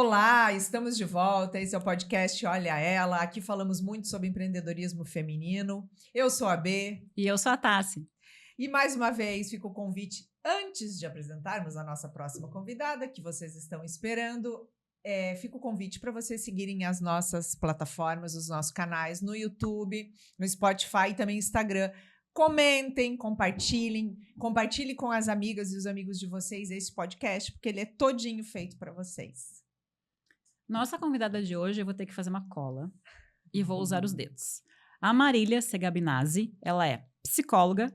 Olá, estamos de volta. Esse é o podcast Olha Ela. Aqui falamos muito sobre empreendedorismo feminino. Eu sou a B. E eu sou a Tassi. E mais uma vez fica o convite, antes de apresentarmos a nossa próxima convidada, que vocês estão esperando, fica o convite para vocês seguirem as nossas plataformas, os nossos canais no YouTube, no Spotify e também Instagram. Comentem, compartilhem com as amigas e os amigos de vocês esse podcast, porque ele é todinho feito para vocês. Nossa convidada de hoje, eu vou ter que fazer uma cola e vou usar os dedos. A Marília Segabinazzi, ela é psicóloga,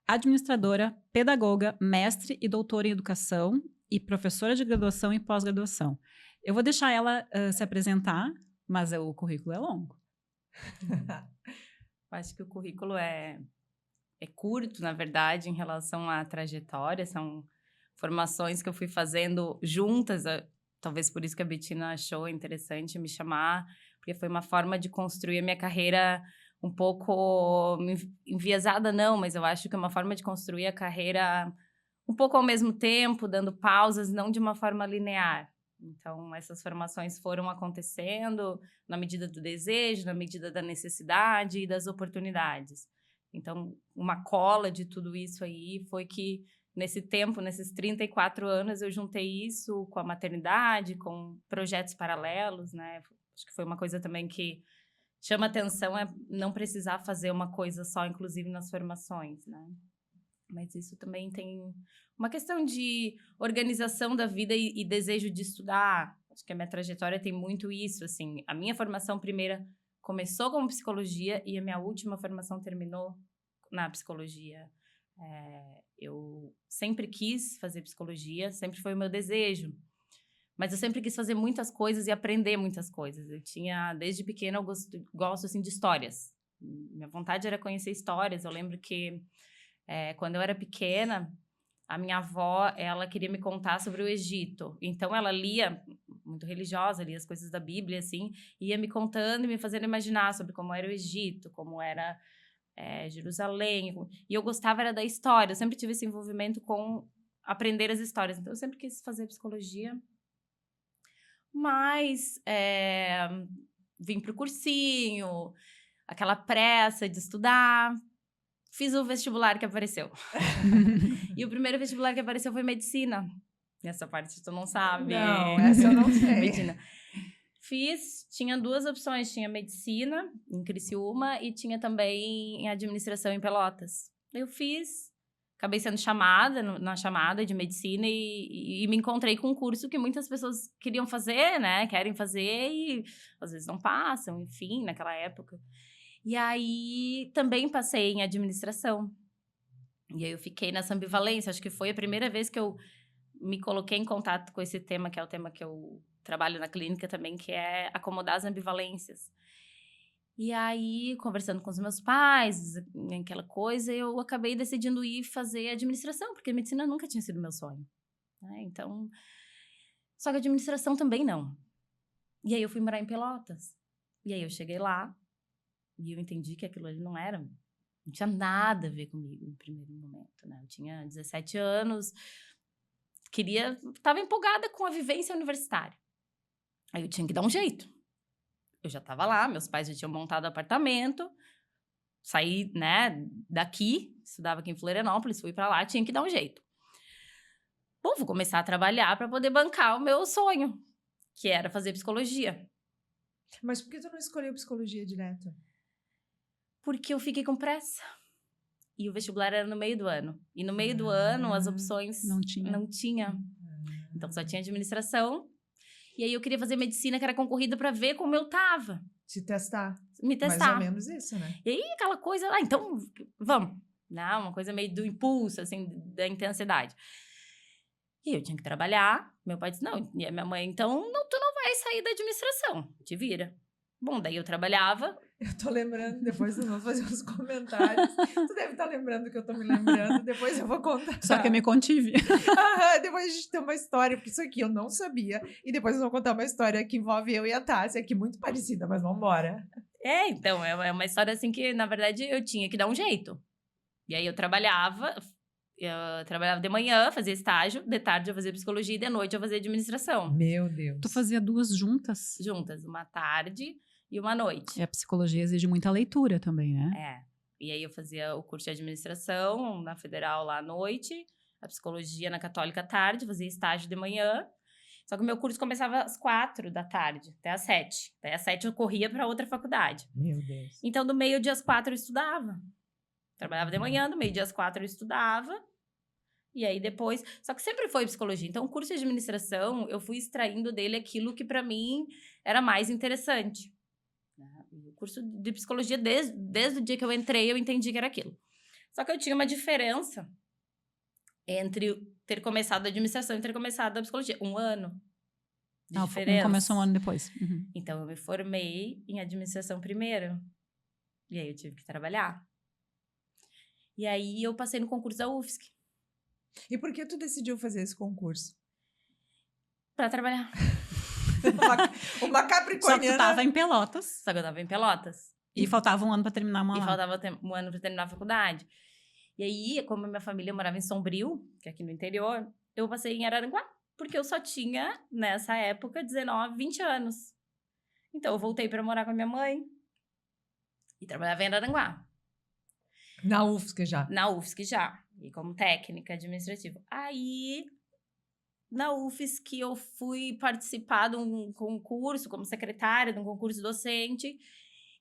administradora, pedagoga, mestre e doutora em educação e professora de graduação e pós-graduação. Eu vou deixar ela se apresentar, mas o currículo é longo. Acho que o currículo é curto, na verdade, em relação à trajetória. São formações que eu fui fazendo juntas. Talvez por isso que a Bettina achou interessante me chamar, porque foi uma forma de construir a minha carreira um pouco enviesada, não, mas eu acho que é uma forma de construir a carreira um pouco ao mesmo tempo, dando pausas, não de uma forma linear. Então, essas formações foram acontecendo na medida do desejo, na medida da necessidade e das oportunidades. Então, uma cola de tudo isso aí foi que, nesse tempo, nesses 34 anos, eu juntei isso com a maternidade, com projetos paralelos, né? Acho que foi uma coisa também que chama atenção, é não precisar fazer uma coisa só, inclusive nas formações, né? Mas isso também tem uma questão de organização da vida e desejo de estudar. Acho que a minha trajetória tem muito isso, assim. A minha formação primeira começou como psicologia e a minha última formação terminou na psicologia. Eu sempre quis fazer psicologia, sempre foi o meu desejo. Mas eu sempre quis fazer muitas coisas e aprender muitas coisas. Desde pequena, eu gosto assim, de histórias. Minha vontade era conhecer histórias. Eu lembro que, quando eu era pequena, a minha avó, ela queria me contar sobre o Egito. Então, ela lia, muito religiosa, lia as coisas da Bíblia, assim, ia me contando e me fazendo imaginar sobre como era o Egito, como era Jerusalém. E eu gostava era da história. Eu sempre tive esse envolvimento com aprender as histórias. Então, eu sempre quis fazer psicologia. Mas vim para o cursinho, aquela pressa de estudar. Fiz o vestibular que apareceu. E o primeiro vestibular que apareceu foi medicina. Essa parte tu não sabe. Não, essa eu não sei. Medicina. Tinha duas opções. Tinha medicina em Criciúma e tinha também em administração em Pelotas. Eu fiz, acabei sendo chamada na chamada de medicina e me encontrei com um curso que muitas pessoas queriam fazer, né? Querem fazer e às vezes não passam, enfim, naquela época. E aí, também passei em administração. E aí, eu fiquei nessa ambivalência. Acho que foi a primeira vez que eu me coloquei em contato com esse tema, que é o tema que eu trabalho na clínica também, que é acomodar as ambivalências. E aí, conversando com os meus pais, aquela coisa, eu acabei decidindo ir fazer administração, porque a medicina nunca tinha sido meu sonho. Né? Então, só que a administração também não. E aí, eu fui morar em Pelotas. E aí, eu cheguei lá, e eu entendi que aquilo ali não tinha nada a ver comigo no primeiro momento, né? Eu tinha 17 anos, estava empolgada com a vivência universitária. Aí eu tinha que dar um jeito. Eu já estava lá, meus pais já tinham montado apartamento, saí, né, daqui, estudava aqui em Florianópolis, fui para lá, tinha que dar um jeito. Bom, vou começar a trabalhar para poder bancar o meu sonho, que era fazer psicologia. Mas por que tu não escolheu psicologia direto? Porque eu fiquei com pressa. E o vestibular era no meio do ano. E no meio do ano, as opções não tinha. Então, só tinha administração. E aí, eu queria fazer medicina, que era concorrida, para ver como eu tava. Te testar. Me testar. Mais ou menos isso, né? E aí, aquela coisa, então, vamos. Não, uma coisa meio do impulso, assim, da intensidade. E eu tinha que trabalhar. Meu pai disse, não. E a minha mãe, então, tu não vai sair da administração. Te vira. Bom, daí eu trabalhava. Eu tô lembrando, depois nós vamos fazer uns comentários. Tu deve estar lembrando que eu tô me lembrando, depois eu vou contar. Só que eu me contive. Depois a gente tem uma história, porque isso aqui eu não sabia. E depois nós vamos contar uma história que envolve eu e a Tássia, que é muito parecida, mas vamos embora. Então, é uma história assim que, na verdade, eu tinha que dar um jeito. E aí eu trabalhava, Eu trabalhava de manhã, fazia estágio, de tarde eu fazia psicologia e de noite eu fazia administração. Meu Deus. Tu fazia 2 juntas? Juntas, uma tarde e uma noite. E a psicologia exige muita leitura também, né? E aí eu fazia o curso de administração na Federal lá à noite, a psicologia na Católica à tarde, fazia estágio de manhã. Só que o meu curso começava às 4 da tarde, até às 7. Até às 7 eu corria para outra faculdade. Meu Deus. Então, do meio-dia às 4 eu estudava. Trabalhava de manhã, do meio-dia às 4 eu estudava. E aí depois... Só que sempre foi psicologia. Então, o curso de administração, eu fui extraindo dele aquilo que para mim era mais interessante. O curso de psicologia, desde o dia que eu entrei, eu entendi que era aquilo. Só que eu tinha uma diferença entre ter começado a administração e ter começado a psicologia. 1 ano de diferença. Começou 1 ano depois. Uhum. Então, eu me formei em administração primeiro. E aí, eu tive que trabalhar. E aí, eu passei no concurso da UFSC. E por que tu decidiu fazer esse concurso? Pra trabalhar. Uma Só capricorniana... que tu tava em Pelotas. Só que eu tava em Pelotas. E faltava 1 ano pra terminar uma E lá. faltava 1 ano pra terminar a faculdade. E aí, como a minha família morava em Sombrio, que é aqui no interior, eu passei em Araranguá. Porque eu só tinha, nessa época, 19, 20 anos. Então, eu voltei pra morar com a minha mãe. E trabalhava em Araranguá. Na UFSC já. Na UFSC já. E como técnica administrativa. Aí, na UFSC, eu fui participar de um concurso, como secretária de um concurso docente.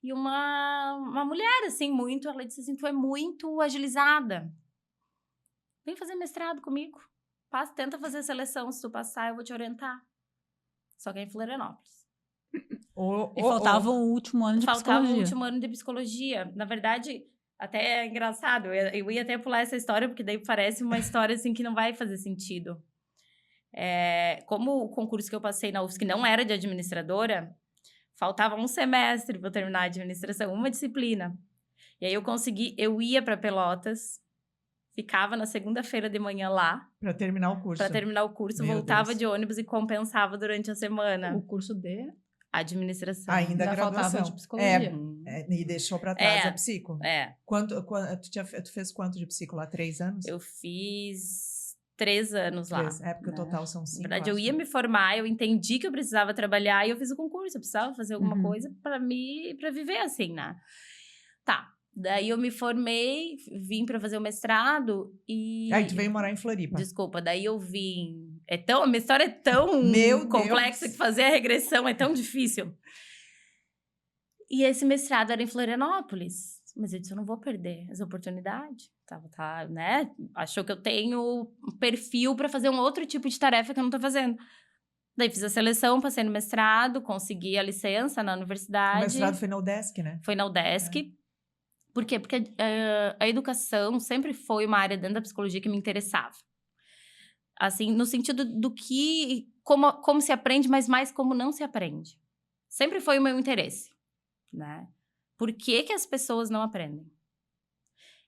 E uma mulher, assim, ela disse assim, tu é muito agilizada. Vem fazer mestrado comigo. Tenta fazer a seleção, se tu passar, eu vou te orientar. Só que é em Florianópolis. E faltava o último ano de psicologia. Faltava o último ano de psicologia. Na verdade, até é engraçado. Eu ia até pular essa história, porque daí parece uma história, assim, que não vai fazer sentido. Como o concurso que eu passei na UFSC não era de administradora, faltava 1 semestre para eu terminar a administração, uma disciplina. E aí eu ia para Pelotas, ficava na segunda-feira de manhã lá. Para terminar o curso. Meu voltava Deus. de ônibus e compensava durante a semana. O curso de administração. Ainda faltava graduação. de psicologia. E deixou para trás a psico. Tu fez quanto de psico lá? 3 anos? Eu fiz 3 anos lá. Porque o total são 5. Na verdade, eu ia me formar, eu entendi que eu precisava trabalhar e eu fiz o concurso. Eu precisava fazer alguma coisa para viver assim, né? Tá. Daí eu me formei, vim para fazer o mestrado e... Aí tu veio morar em Floripa. Desculpa, daí eu vim... A minha história é tão complexa que fazer a regressão é tão difícil. E esse mestrado era em Florianópolis. Mas eu disse, eu não vou perder essa oportunidade. Né? Achou que eu tenho perfil para fazer um outro tipo de tarefa que eu não tô fazendo. Daí fiz a seleção, passei no mestrado, consegui a licença na universidade. O mestrado foi na UDESC, né? Foi na UDESC. Por quê? Porque a educação sempre foi uma área dentro da psicologia que me interessava. Assim, no sentido do que... Como se aprende, mas mais como não se aprende. Sempre foi o meu interesse, né? Por que as pessoas não aprendem?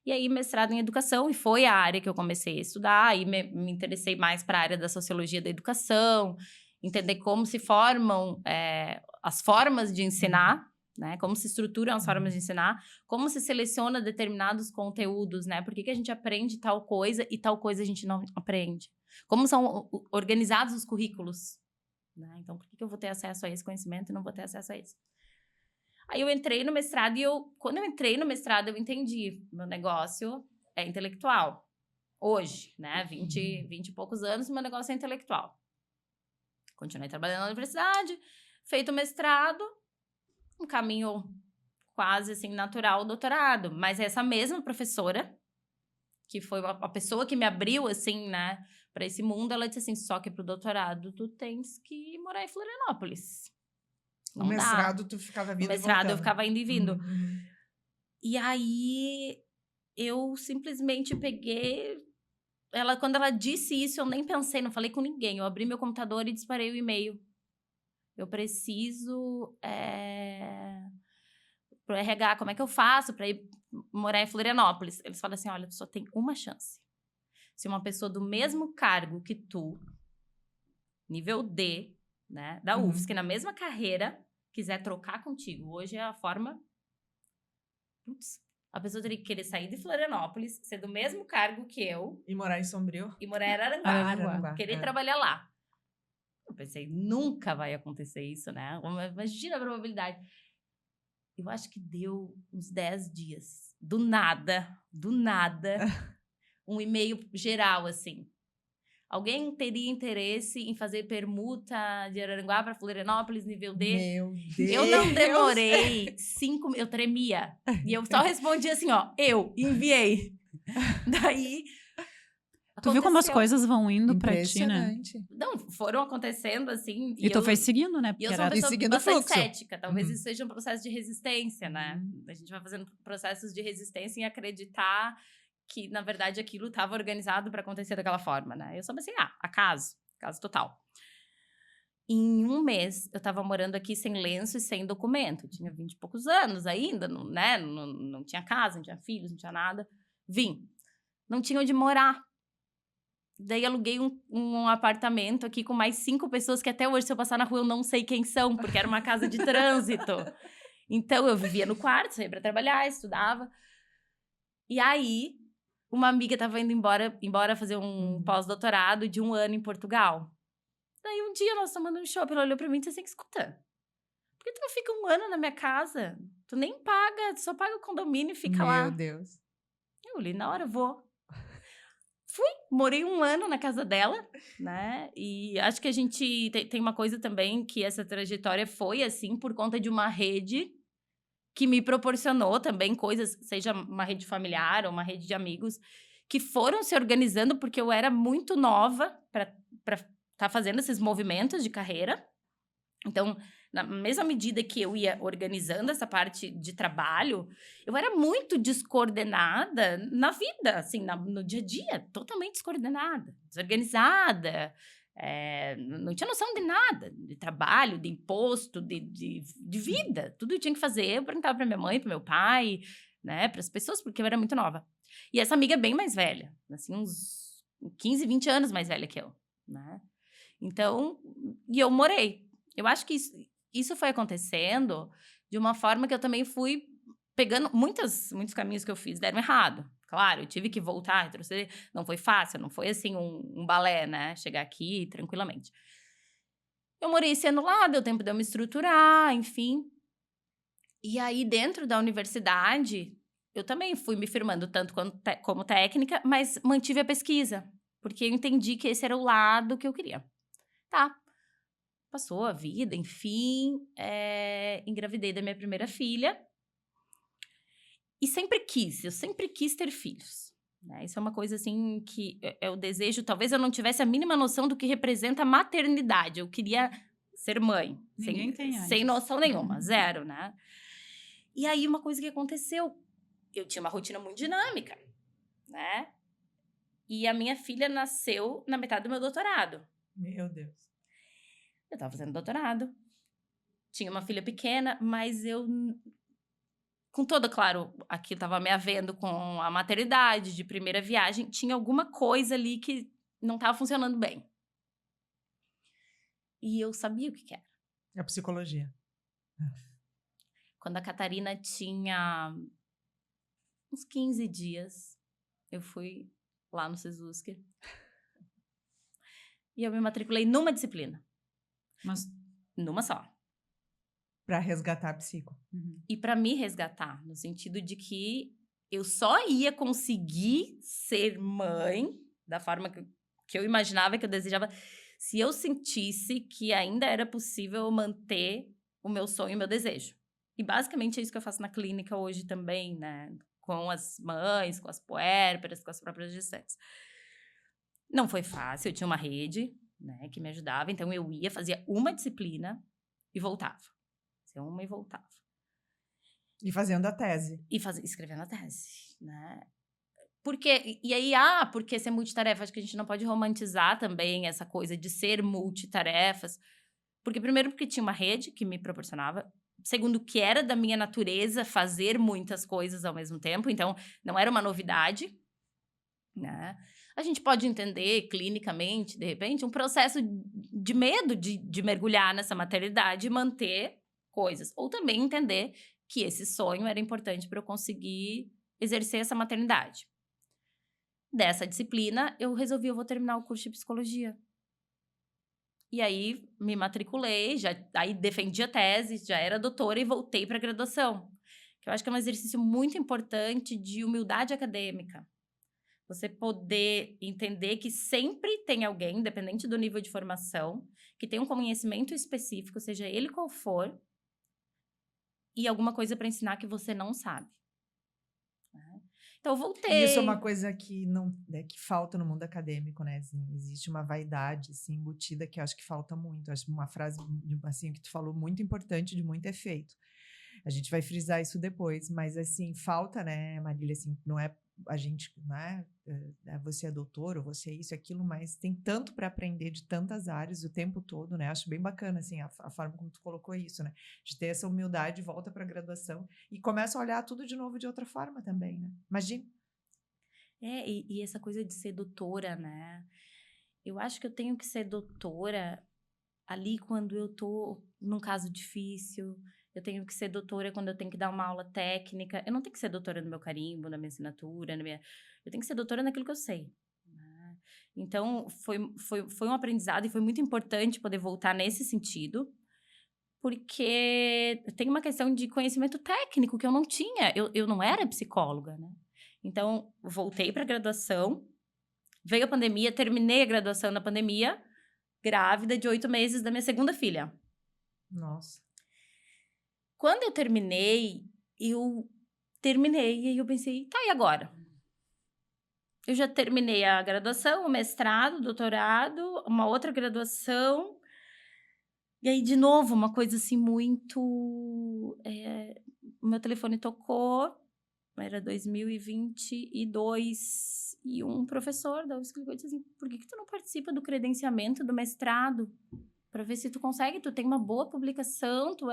E aí, mestrado em educação, e foi a área que eu comecei a estudar, aí me interessei mais para a área da sociologia da educação, entender como se formam as formas de ensinar, né? Como se estruturam as formas de ensinar, como se seleciona determinados conteúdos, né? Por que a gente aprende tal coisa e tal coisa a gente não aprende? Como são organizados os currículos, né? Então, por que eu vou ter acesso a esse conhecimento e não vou ter acesso a esse? Aí eu entrei no mestrado e quando eu entrei no mestrado, eu entendi, meu negócio é intelectual. Hoje, né? 20 e poucos anos, meu negócio é intelectual. Continuei trabalhando na universidade, feito o mestrado, um caminho quase, assim, natural, doutorado. Mas essa mesma professora, que foi a pessoa que me abriu, assim, né, para esse mundo, ela disse assim, só que pro doutorado tu tens que morar em Florianópolis. O mestrado tu ficava vindo e voltando. O mestrado eu ficava indo e vindo. E aí, eu simplesmente peguei... Quando ela disse isso, eu nem pensei, não falei com ninguém. Eu abri meu computador e disparei o e-mail. Eu preciso... Pro RH, como é que eu faço para ir morar em Florianópolis? Eles falam assim, olha, tu só tem uma chance. Se uma pessoa do mesmo cargo que tu, nível D, né, da UFSC, na mesma carreira, quiser trocar contigo, hoje é a forma... Putz, A pessoa teria que querer sair de Florianópolis, ser do mesmo cargo que eu E morar em Sombrio? e morar em Araranguá. Araranguá. Querer trabalhar lá. Eu pensei, nunca vai acontecer isso, né? Imagina a probabilidade. Eu acho que deu uns 10 dias. Do nada, um e-mail geral, assim. Alguém teria interesse em fazer permuta de Araranguá para Florianópolis, nível D? Meu Deus! Eu não demorei 5... Eu tremia. E eu só respondi assim, ó. Eu enviei. Daí... Tu viu como as aconteceu. coisas vão indo pra ti, né? Impressionante. Não, foram acontecendo assim. E tu foi seguindo, né? E eu Porque sou uma era... pessoa seguindo o bastante fluxo. cética. Talvez Uhum. isso seja um processo de resistência, né? Uhum. A gente vai fazendo processos de resistência em acreditar que, na verdade, aquilo estava organizado para acontecer daquela forma, né? Eu só pensei, acaso total. Em um mês, eu estava morando aqui sem lenço e sem documento. Eu tinha 20 e poucos anos ainda, não tinha casa, não tinha filhos, não tinha nada. Vim. Não tinha onde morar. Daí aluguei um apartamento aqui com mais 5 pessoas que até hoje, se eu passar na rua, eu não sei quem são, porque era uma casa de trânsito. Então, eu vivia no quarto, saía pra trabalhar, estudava. E aí, uma amiga estava indo embora fazer um pós-doutorado de 1 ano em Portugal. Daí, um dia, nós tomando um chopp, ela olhou pra mim e disse assim, escuta, por que tu não fica 1 ano na minha casa? Tu nem paga, tu só paga o condomínio e fica lá. Meu Deus. Eu olhei, na hora, vou. Fui, morei 1 ano na casa dela, né? E acho que a gente tem uma coisa também que essa trajetória foi assim por conta de uma rede que me proporcionou também coisas, seja uma rede familiar ou uma rede de amigos, que foram se organizando porque eu era muito nova para estar fazendo esses movimentos de carreira. Então, na mesma medida que eu ia organizando essa parte de trabalho, eu era muito descoordenada na vida, assim, no dia a dia, totalmente descoordenada, desorganizada, não tinha noção de nada, de trabalho, de imposto, de vida. Tudo eu tinha que fazer, eu perguntava para minha mãe, para meu pai, né, para as pessoas, porque eu era muito nova. E essa amiga é bem mais velha, assim, uns 15, 20 anos mais velha que eu, né? Então, e eu morei. Eu acho que isso foi acontecendo de uma forma que eu também fui pegando... Muitos caminhos que eu fiz deram errado. Claro, eu tive que voltar, retroceder. Não foi fácil, não foi assim um balé, né? Chegar aqui tranquilamente. Eu morei esse ano lá, deu tempo de eu me estruturar, enfim. E aí, dentro da universidade, eu também fui me firmando tanto como técnica, mas mantive a pesquisa. Porque eu entendi que esse era o lado que eu queria. Tá. Passou a vida, enfim, engravidei da minha primeira filha. E eu sempre quis ter filhos. Né? Isso é uma coisa, assim, que é o desejo... Talvez eu não tivesse a mínima noção do que representa a maternidade. Eu queria ser mãe. Ninguém tem sem noção nenhuma, zero, né? E aí, uma coisa que aconteceu... Eu tinha uma rotina muito dinâmica, né? E a minha filha nasceu na metade do meu doutorado. Meu Deus. Eu estava fazendo doutorado, tinha uma filha pequena, mas eu, com toda, claro, aqui estava me havendo com a maternidade, de primeira viagem, tinha alguma coisa ali que não estava funcionando bem. E eu sabia o que era. A psicologia. Quando a Catarina tinha uns 15 dias, eu fui lá no Sesusque e eu me matriculei numa disciplina. Mas numa só. Para resgatar a psico. Uhum. E para me resgatar, no sentido de que eu só ia conseguir ser mãe da forma que eu imaginava, que eu desejava, se eu sentisse que ainda era possível manter o meu sonho e o meu desejo. E basicamente é isso que eu faço na clínica hoje também, né? Com as mães, com as puérperas, com as próprias gestantes. Não foi fácil, eu tinha uma rede, né, que me ajudava, então eu ia, fazia uma disciplina e voltava. Fazia uma e voltava. E fazendo a tese. E escrevendo a tese, né? Porque ser multitarefa, acho que a gente não pode romantizar também essa coisa de ser multitarefas. Porque, primeiro, porque tinha uma rede que me proporcionava. Segundo, que era da minha natureza fazer muitas coisas ao mesmo tempo. Então, não era uma novidade, né? A gente pode entender clinicamente, de repente, um processo de medo de mergulhar nessa maternidade e manter coisas. Ou também entender que esse sonho era importante para eu conseguir exercer essa maternidade. Dessa disciplina, eu resolvi, eu vou terminar o curso de psicologia. E aí, me matriculei, aí defendi a tese, já era doutora e voltei para a graduação. Que eu acho que é um exercício muito importante de humildade acadêmica. Você poder entender que sempre tem alguém, independente do nível de formação, que tem um conhecimento específico, seja ele qual for, e alguma coisa para ensinar que você não sabe. Então, eu voltei. E isso é uma coisa que não que falta no mundo acadêmico, né? Assim, existe uma vaidade assim, embutida que eu acho que falta muito. Acho uma frase assim, que tu falou muito importante, de muito efeito. A gente vai frisar isso depois, mas assim, falta, né, Marília, assim, não é a gente, né, você é doutor, ou você é isso, aquilo, mas tem tanto para aprender de tantas áreas o tempo todo, né? Acho bem bacana, assim, a forma como tu colocou isso, né? De ter essa humildade, volta para a graduação e começa a olhar tudo de novo de outra forma também, né? Imagina. E essa coisa de ser doutora, né? Eu acho que eu tenho que ser doutora ali quando eu tô num caso difícil. Eu tenho que ser doutora quando eu tenho que dar uma aula técnica. Eu não tenho que ser doutora no meu carimbo, na minha assinatura, eu tenho que ser doutora naquilo que eu sei. Né? Então, foi um aprendizado e foi muito importante poder voltar nesse sentido, porque tem uma questão de conhecimento técnico que eu não tinha. Eu não era psicóloga, né? Então, voltei para a graduação, veio a pandemia, terminei a graduação na pandemia, grávida de 8 meses da minha segunda filha. Nossa. Quando eu terminei e aí eu pensei, tá, e agora? Eu já terminei a graduação, o mestrado, o doutorado, uma outra graduação. E aí, de novo, uma coisa assim muito... o meu telefone tocou, era 2022, e um professor da UFSC ligou e disse assim, por que tu não participa do credenciamento do mestrado? Para ver se tu consegue, tu tem uma boa publicação, tu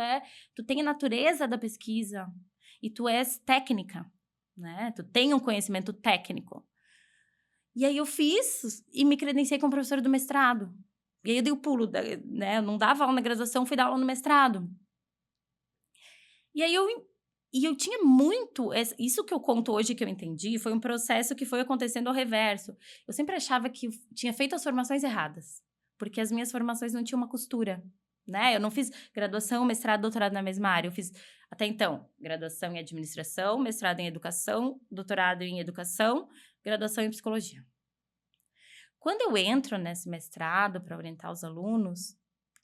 tem a natureza da pesquisa e tu és técnica, né? Tu tem um conhecimento técnico. E aí eu fiz e me credenciei como professora do mestrado. E aí eu dei o pulo, né? Eu não dava aula na graduação, fui dar aula no mestrado. E aí eu tinha muito... Isso que eu conto hoje, que eu entendi, foi um processo que foi acontecendo ao reverso. Eu sempre achava que tinha feito as formações erradas, porque as minhas formações não tinham uma costura, né? Eu não fiz graduação, mestrado, doutorado na mesma área. Eu fiz, até então, graduação em administração, mestrado em educação, doutorado em educação, graduação em psicologia. Quando eu entro nesse mestrado para orientar os alunos,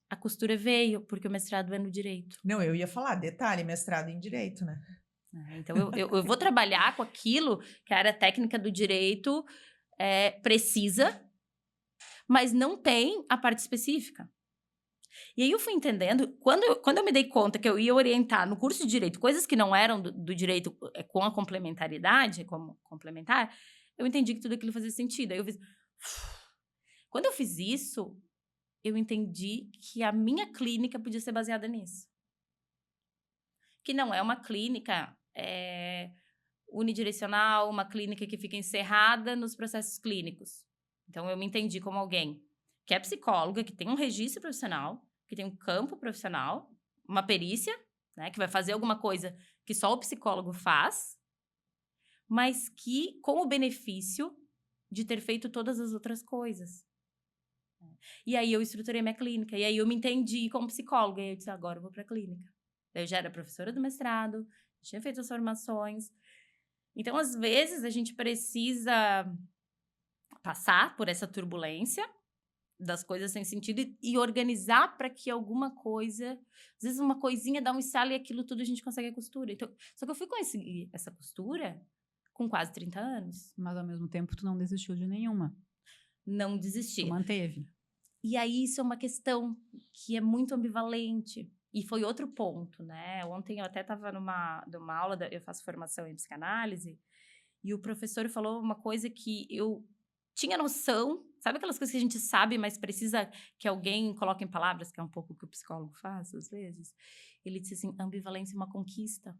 a costura veio, porque o mestrado é no direito. Não, eu ia falar, detalhe, mestrado em direito, né? Então, eu vou trabalhar com aquilo que a área técnica do direito precisa, mas não tem a parte específica. E aí eu fui entendendo, quando eu me dei conta que eu ia orientar no curso de direito coisas que não eram do direito com a complementaridade, como complementar, eu entendi que tudo aquilo fazia sentido. Aí eu fiz... Quando eu fiz isso, eu entendi que a minha clínica podia ser baseada nisso. Que não é uma clínica unidirecional, uma clínica que fica encerrada nos processos clínicos. Então, eu me entendi como alguém que é psicóloga, que tem um registro profissional, que tem um campo profissional, uma perícia, né, que vai fazer alguma coisa que só o psicólogo faz, mas que com o benefício de ter feito todas as outras coisas. E aí eu estruturei minha clínica, e aí eu me entendi como psicóloga, e aí eu disse, agora eu vou para a clínica. Eu já era professora do mestrado, tinha feito as formações. Então, às vezes, a gente precisa passar por essa turbulência das coisas sem sentido e organizar para que alguma coisa, às vezes uma coisinha dá um estalo e aquilo tudo a gente consegue a costura. Então, só que eu fui conseguir essa costura com quase 30 anos. Mas, ao mesmo tempo, tu não desistiu de nenhuma. Não desisti. Tu manteve. E aí, isso é uma questão que é muito ambivalente. E foi outro ponto, né? Ontem eu até estava numa aula, eu faço formação em psicanálise, e o professor falou uma coisa que eu tinha noção, sabe aquelas coisas que a gente sabe, mas precisa que alguém coloque em palavras, que é um pouco o que o psicólogo faz, às vezes? Ele disse assim, ambivalência é uma conquista.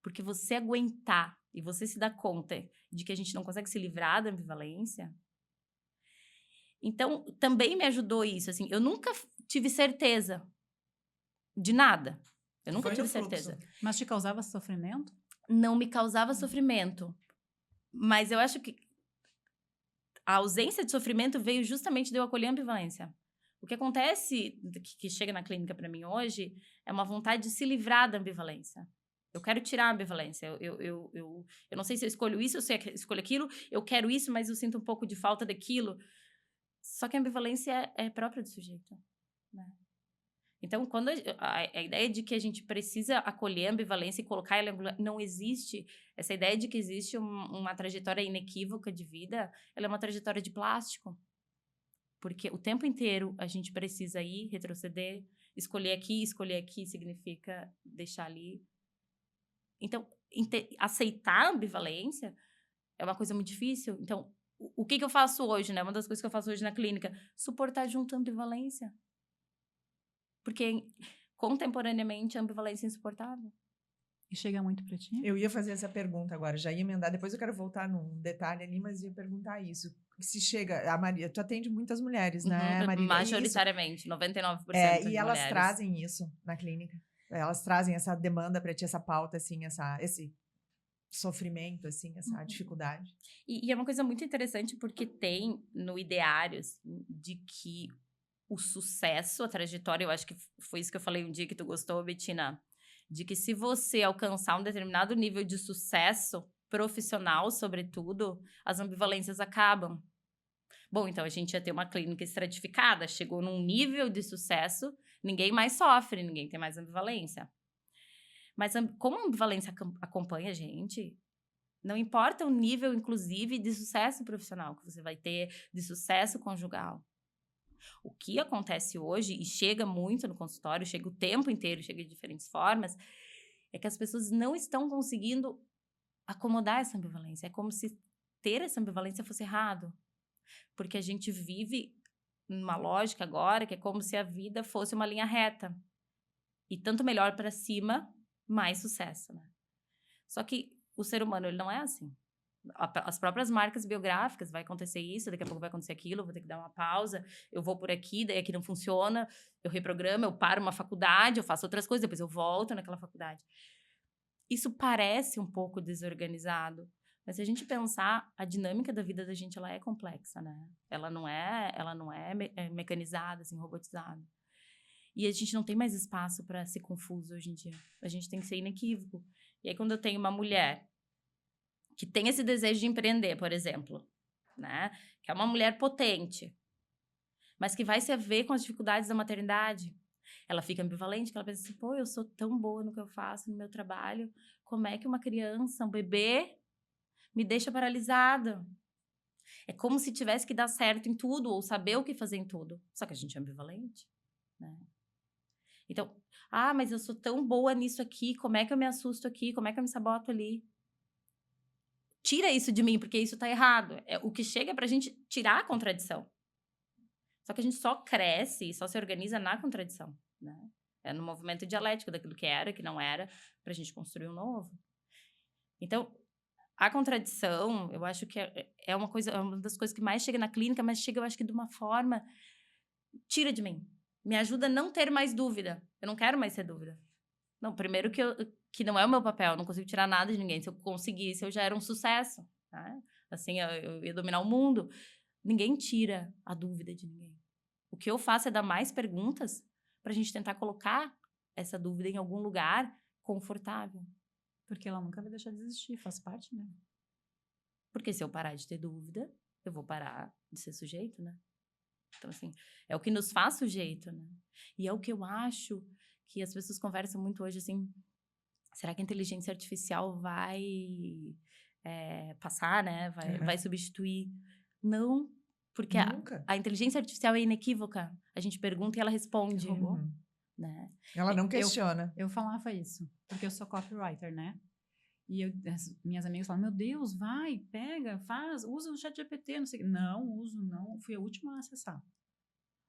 Porque você aguentar e você se dar conta de que a gente não consegue se livrar da ambivalência. Então, também me ajudou isso, assim, eu nunca tive certeza de nada. Eu nunca tive certeza. Mas te causava sofrimento? não me causava sofrimento. Mas eu acho que a ausência de sofrimento veio justamente de eu acolher a ambivalência. O que acontece, que chega na clínica para mim hoje, é uma vontade de se livrar da ambivalência. Eu quero tirar a ambivalência. Eu não sei se eu escolho isso ou se eu escolho aquilo. Eu quero isso, mas eu sinto um pouco de falta daquilo. Só que a ambivalência é própria do sujeito, né? Então, quando a ideia de que a gente precisa acolher a ambivalência e colocar ela... Não existe. Essa ideia de que existe uma trajetória inequívoca de vida, ela é uma trajetória de plástico. Porque o tempo inteiro a gente precisa ir, retroceder, escolher aqui significa deixar ali. Então, aceitar a ambivalência é uma coisa muito difícil. Então, o que eu faço hoje, né? Uma das coisas que eu faço hoje na clínica, suportar junto a ambivalência. Porque, contemporaneamente, a ambivalência é insuportável. E chega muito pra ti? Eu ia fazer essa pergunta agora, já ia emendar. Depois eu quero voltar num detalhe ali, mas ia perguntar isso. Se chega... A Maria, tu atende muitas mulheres, né, Maria? Majoritariamente, 99% de e elas mulheres. trazem isso na clínica. Elas trazem essa demanda para ti, essa pauta, assim, esse sofrimento, assim, essa dificuldade. E é uma coisa muito interessante porque tem no ideário, assim, de que o sucesso, a trajetória, eu acho que foi isso que eu falei um dia que tu gostou, Bettina, de que se você alcançar um determinado nível de sucesso profissional, sobretudo, as ambivalências acabam. Bom, então a gente ia ter uma clínica estratificada, chegou num nível de sucesso, ninguém mais sofre, ninguém tem mais ambivalência. Mas como a ambivalência acompanha a gente, não importa o nível, inclusive, de sucesso profissional que você vai ter, de sucesso conjugal. O que acontece hoje, e chega muito no consultório, chega o tempo inteiro, chega de diferentes formas, é que as pessoas não estão conseguindo acomodar essa ambivalência. É como se ter essa ambivalência fosse errado. Porque a gente vive numa lógica agora que é como se a vida fosse uma linha reta. E tanto melhor para cima, mais sucesso, né? Só que o ser humano, ele não é assim. As próprias marcas biográficas, vai acontecer isso, daqui a pouco vai acontecer aquilo, vou ter que dar uma pausa, eu vou por aqui, daí aqui não funciona, eu reprogramo, eu paro uma faculdade, eu faço outras coisas, depois eu volto naquela faculdade. Isso parece um pouco desorganizado, mas se a gente pensar, a dinâmica da vida da gente, ela é complexa, né? Ela não é mecanizada, assim, robotizada. E a gente não tem mais espaço para ser confuso hoje em dia. A gente tem que ser inequívoco. E aí, quando eu tenho uma mulher que tem esse desejo de empreender, por exemplo, né? Que é uma mulher potente, mas que vai se ver com as dificuldades da maternidade. Ela fica ambivalente, porque ela pensa assim, pô, eu sou tão boa no que eu faço, no meu trabalho, como é que uma criança, um bebê, me deixa paralisada? É como se tivesse que dar certo em tudo, ou saber o que fazer em tudo. Só que a gente é ambivalente, né? Então, mas eu sou tão boa nisso aqui, como é que eu me assusto aqui, como é que eu me saboto ali? Tira isso de mim, porque isso tá errado. É o que chega pra gente tirar a contradição. Só que a gente só cresce e só se organiza na contradição, né? É no movimento dialético daquilo que era, que não era, pra gente construir um novo. Então, a contradição, eu acho que é uma das coisas que mais chega na clínica, mas chega, eu acho que de uma forma... Tira de mim. Me ajuda a não ter mais dúvida. Eu não quero mais ter dúvida. Não, primeiro que não é o meu papel, eu não consigo tirar nada de ninguém. Se eu conseguisse, eu já era um sucesso, né? Assim, eu ia dominar o mundo. Ninguém tira a dúvida de ninguém. O que eu faço é dar mais perguntas pra gente tentar colocar essa dúvida em algum lugar confortável. Porque ela nunca vai deixar de existir, faz parte, né? Porque se eu parar de ter dúvida, eu vou parar de ser sujeito, né? Então, assim, é o que nos faz sujeito, né? E é o que eu acho que as pessoas conversam muito hoje, assim, será que a inteligência artificial vai passar, né? Vai substituir? Não, porque a inteligência artificial é inequívoca. A gente pergunta e ela responde. Né? Ela não questiona. Eu falava isso, porque eu sou copywriter, né? E as minhas amigas falam, meu Deus, vai, pega, faz, usa o ChatGPT, não sei. Não uso, não. Fui a última a acessar.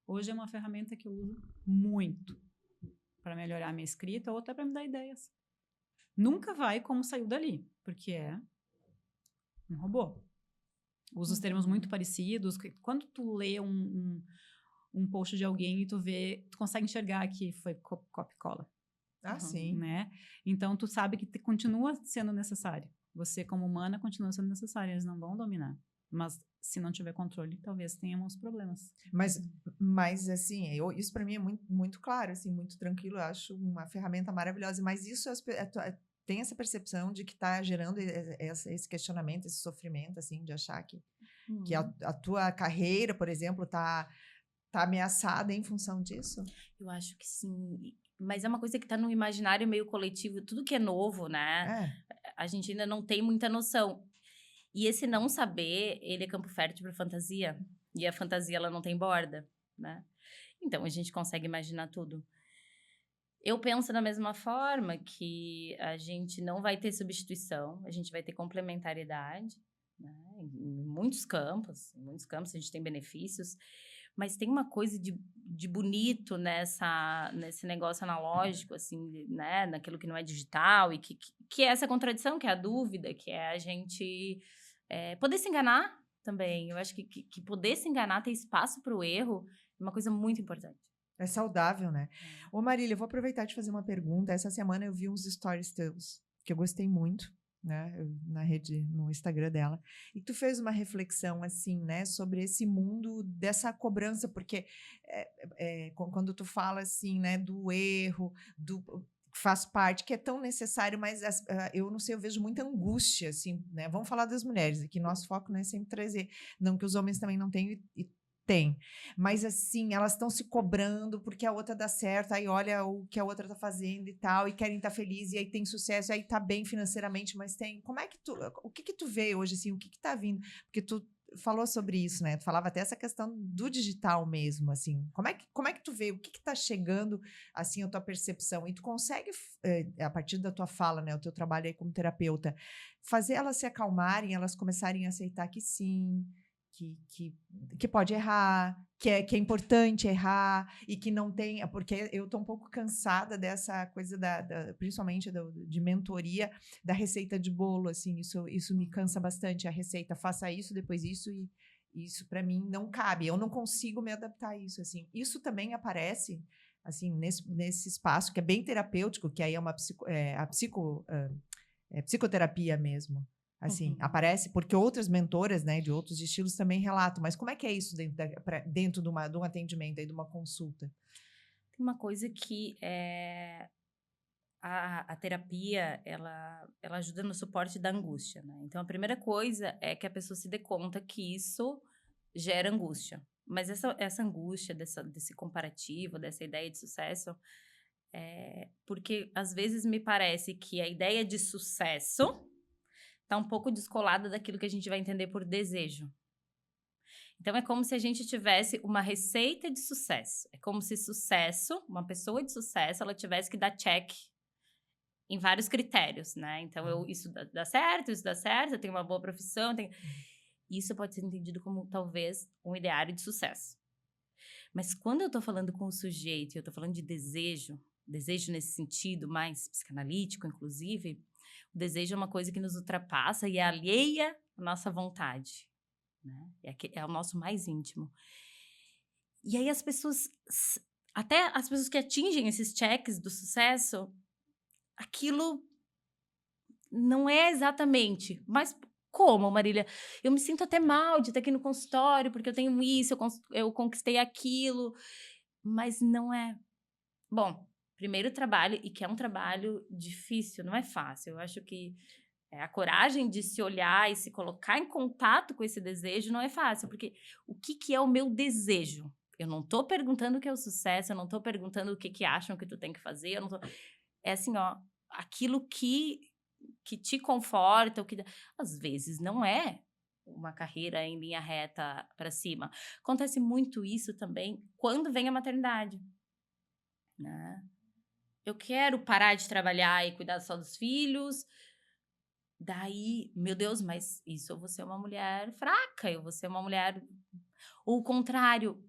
Hoje é uma ferramenta que eu uso muito para melhorar a minha escrita ou até para me dar ideias. Nunca vai como saiu dali, porque é um robô. Usa os termos muito parecidos. Quando tu lê um post de alguém e tu consegue enxergar que foi copy-cola. Ah, sim. Né? Então, tu sabe que continua sendo necessário. Você, como humana, continua sendo necessária. Eles não vão dominar. Mas, se não tiver controle, talvez tenhamos problemas. Mas assim, isso para mim é muito, muito claro, assim, muito tranquilo. Eu acho uma ferramenta maravilhosa. Mas isso tem essa percepção de que está gerando esse questionamento, esse sofrimento, assim, de achar que a tua carreira, por exemplo, tá ameaçada em função disso? Eu acho que sim. Mas é uma coisa que tá no imaginário meio coletivo. Tudo que é novo, né? É. A gente ainda não tem muita noção. E esse não saber, ele é campo fértil para fantasia. E a fantasia, ela não tem borda, né? Então, a gente consegue imaginar tudo. Eu penso da mesma forma que a gente não vai ter substituição, a gente vai ter complementariedade, né? Em muitos campos a gente tem benefícios, mas tem uma coisa de bonito nesse negócio analógico, assim, né? Naquilo que não é digital e que é essa contradição, que é a dúvida, que é a gente poder se enganar também. Eu acho que poder se enganar, ter espaço para o erro, é uma coisa muito importante. É saudável, né? Ô, Marília, eu vou aproveitar e te fazer uma pergunta. Essa semana eu vi uns stories teus, que eu gostei muito, né? No Instagram dela. E tu fez uma reflexão, assim, né? Sobre esse mundo dessa cobrança, porque quando tu fala, assim, né? Do erro, faz parte, que é tão necessário, mas eu não sei, eu vejo muita angústia, assim, né? Vamos falar das mulheres, aqui nosso foco, né? Sempre trazer, não que os homens também não tenham tem, mas assim, elas estão se cobrando porque a outra dá certo, aí olha o que a outra tá fazendo e tal, e querem estar felizes, e aí tem sucesso, e aí tá bem financeiramente, mas o que tu vê hoje, assim, o que tá vindo? Porque tu falou sobre isso, né? Tu falava até essa questão do digital mesmo, assim, como é que tu vê, o que tá chegando, assim, a tua percepção, e tu consegue, a partir da tua fala, né, o teu trabalho aí como terapeuta, fazer elas se acalmarem, elas começarem a aceitar que sim, que pode errar, que é importante errar e que não tem, porque eu estou um pouco cansada dessa coisa principalmente de mentoria da receita de bolo, assim, isso me cansa bastante, a receita, faça isso, depois isso, e isso para mim não cabe, eu não consigo me adaptar a isso, assim. Isso também aparece, assim, nesse espaço que é bem terapêutico, que aí é uma psicoterapia mesmo. Assim, aparece porque outras mentoras, né, de outros estilos também relatam, mas como é que é isso dentro de um atendimento, aí, de uma consulta? Tem uma coisa que a terapia, ela ajuda no suporte da angústia, né? Então, a primeira coisa é que a pessoa se dê conta que isso gera angústia. Mas essa angústia, desse comparativo, dessa ideia de sucesso, porque às vezes me parece que a ideia de sucesso tá um pouco descolada daquilo que a gente vai entender por desejo. Então, é como se a gente tivesse uma receita de sucesso. É como se uma pessoa de sucesso, ela tivesse que dar check em vários critérios, né? Então, isso dá certo, eu tenho uma boa profissão, Isso pode ser entendido como, talvez, um ideário de sucesso. Mas quando eu tô falando com o sujeito, eu tô falando de desejo nesse sentido mais psicanalítico, inclusive, o desejo é uma coisa que nos ultrapassa e é alheia à nossa vontade, né? É o nosso mais íntimo. E aí até as pessoas que atingem esses cheques do sucesso, aquilo não é exatamente, mas como, Marília? Eu me sinto até mal de estar aqui no consultório, porque eu tenho isso, eu conquistei aquilo, mas não é. Bom, primeiro trabalho, e que é um trabalho difícil, não é fácil. Eu acho que a coragem de se olhar e se colocar em contato com esse desejo não é fácil, porque o que é o meu desejo? Eu não tô perguntando o que é o sucesso, eu não tô perguntando o que acham que tu tem que fazer, eu não tô... É assim, ó, aquilo que te conforta, às vezes não é uma carreira em linha reta para cima. Acontece muito isso também quando vem a maternidade, né? Eu quero parar de trabalhar e cuidar só dos filhos. Daí, meu Deus, mas isso eu vou ser uma mulher fraca, eu vou ser uma mulher... Ou o contrário,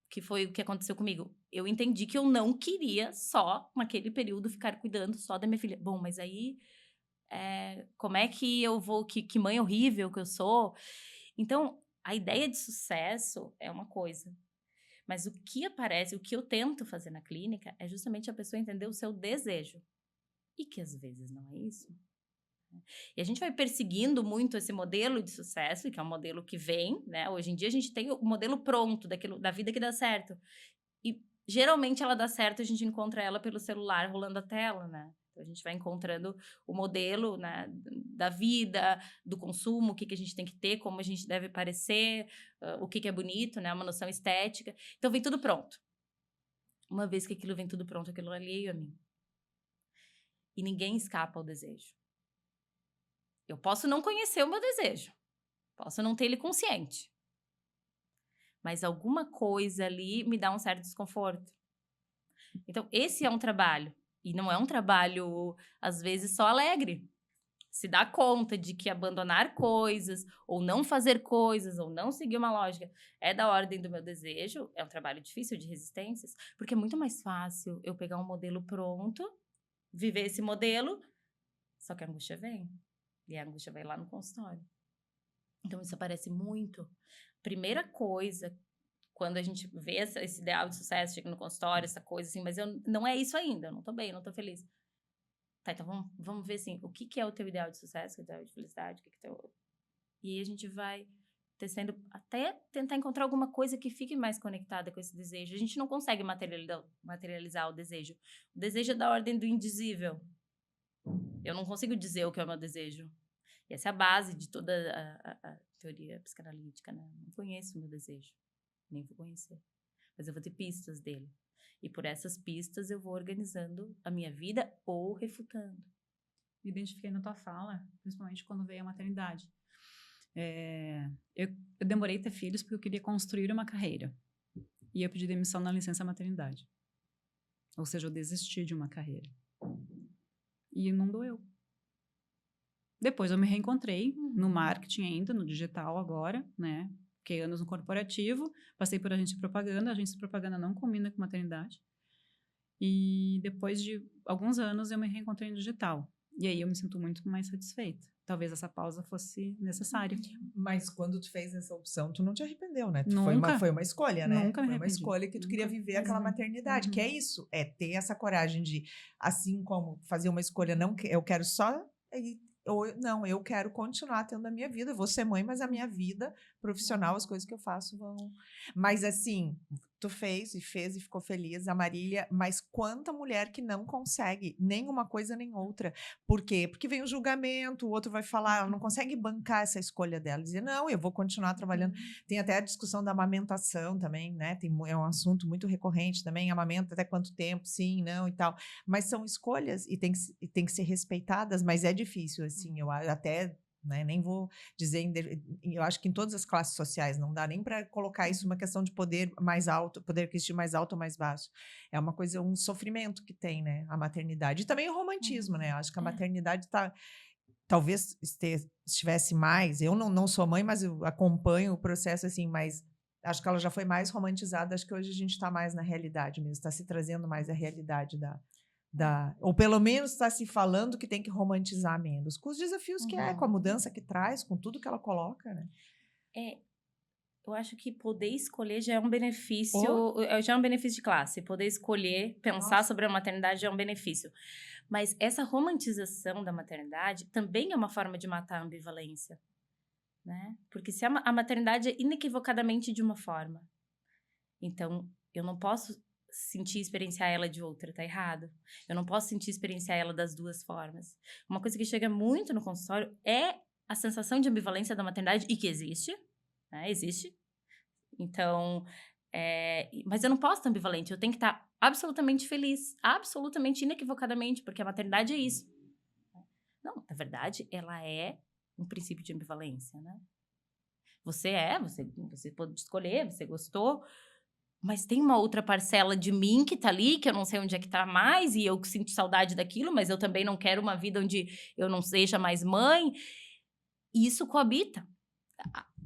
que foi o que aconteceu comigo. Eu entendi que eu não queria só, naquele período, ficar cuidando só da minha filha. Bom, mas aí, como é que eu vou... Que mãe horrível que eu sou. Então, a ideia de sucesso é uma coisa. Mas o que aparece, o que eu tento fazer na clínica é justamente a pessoa entender o seu desejo. E que às vezes não é isso. E a gente vai perseguindo muito esse modelo de sucesso, que é um modelo que vem, né? Hoje em dia a gente tem o modelo pronto da vida que dá certo. E geralmente ela dá certo, a gente encontra ela pelo celular rolando a tela, né? Então a gente vai encontrando o modelo, né, da vida, do consumo, o que a gente tem que ter, como a gente deve parecer, o que é bonito, né? Uma noção estética. Então vem tudo pronto. Uma vez que aquilo vem tudo pronto, aquilo é alheio a mim. E ninguém escapa ao desejo. Eu posso não conhecer o meu desejo. Posso não ter ele consciente. Mas alguma coisa ali me dá um certo desconforto. Então, esse é um trabalho. E não é um trabalho, às vezes, só alegre. Se dá conta de que abandonar coisas, ou não fazer coisas, ou não seguir uma lógica, é da ordem do meu desejo. É um trabalho difícil de resistências, porque é muito mais fácil eu pegar um modelo pronto, viver esse modelo, só que a angústia vem. E a angústia vai lá no consultório. Então, isso aparece muito. Primeira coisa, quando a gente vê esse ideal de sucesso, chega no consultório, essa coisa assim, mas não é isso ainda, eu não tô bem, eu não tô feliz. Tá, então vamos ver assim, o que é o teu ideal de sucesso, o que é o ideal de felicidade, o que é o teu... E aí a gente vai tecendo, até tentar encontrar alguma coisa que fique mais conectada com esse desejo. A gente não consegue materializar o desejo. O desejo é da ordem do indizível. Eu não consigo dizer o que é o meu desejo. E essa é a base de toda a teoria psicanalítica, né? Não conheço o meu desejo. Nem vou conhecer. Mas eu vou ter pistas dele. E por essas pistas eu vou organizando a minha vida ou refutando. Me identifiquei na tua fala, principalmente quando veio a maternidade. Eu demorei a ter filhos porque eu queria construir uma carreira. E eu pedi demissão na licença maternidade. Ou seja, eu desisti de uma carreira. E não doeu. Depois eu me reencontrei no marketing ainda, no digital agora, né? Fiquei anos no corporativo, passei por agência de propaganda. A agência de propaganda não combina com maternidade. E depois de alguns anos eu me reencontrei no digital. E aí eu me sinto muito mais satisfeita. Talvez essa pausa fosse necessária. Mas quando tu fez essa opção, tu não te arrependeu, né? Nunca. Foi uma escolha, né? Nunca me Foi uma arrependi. escolha que tu queria viver Nunca. aquela maternidade, que é isso, é ter essa coragem de, assim como fazer uma escolha, não, eu quero só, ou não, eu quero continuar tendo a minha vida, eu vou ser mãe, mas a minha vida profissional, as coisas que eu faço vão... Mas assim, tu fez e ficou feliz, a Marília, mas quanta mulher que não consegue nem uma coisa nem outra. Por quê? Porque vem o julgamento, o outro vai falar, ela não consegue bancar essa escolha dela, dizer, não, eu vou continuar trabalhando. Tem até a discussão da amamentação também, né? É um assunto muito recorrente também, amamenta até quanto tempo, sim, não e tal. Mas são escolhas e tem que ser respeitadas, mas é difícil, assim, eu até... Né? Nem vou dizer, eu acho que em todas as classes sociais não dá nem para colocar isso uma questão de poder mais alto, poder aquisitivo mais alto ou mais baixo. É uma coisa, um sofrimento que tem, né? A maternidade. E também o romantismo, né? Acho que a maternidade talvez estivesse mais. Eu não sou mãe, mas eu acompanho o processo assim, mas acho que ela já foi mais romantizada. Acho que hoje a gente está mais na realidade mesmo, está se trazendo mais a realidade ou pelo menos está se falando que tem que romantizar menos, com os desafios que com a mudança que traz, com tudo que ela coloca, né? Eu acho que poder escolher já é um benefício, já é um benefício de classe. Poder escolher, pensar sobre a maternidade já é um benefício. Mas essa romantização da maternidade também é uma forma de matar a ambivalência, né? Porque se a maternidade é inequivocadamente de uma forma, então eu não posso sentir e experienciar ela de outra, tá errado. Eu não posso sentir e experienciar ela das duas formas. Uma coisa que chega muito no consultório é a sensação de ambivalência da maternidade, e que existe, né? Existe. Então, mas eu não posso estar ambivalente, eu tenho que estar absolutamente feliz, absolutamente, inequivocadamente, porque a maternidade é isso. Não, na verdade, ela é um princípio de ambivalência, né? Você pode escolher, você gostou, mas tem uma outra parcela de mim que tá ali, que eu não sei onde é que tá mais, e eu sinto saudade daquilo, mas eu também não quero uma vida onde eu não seja mais mãe. E isso coabita.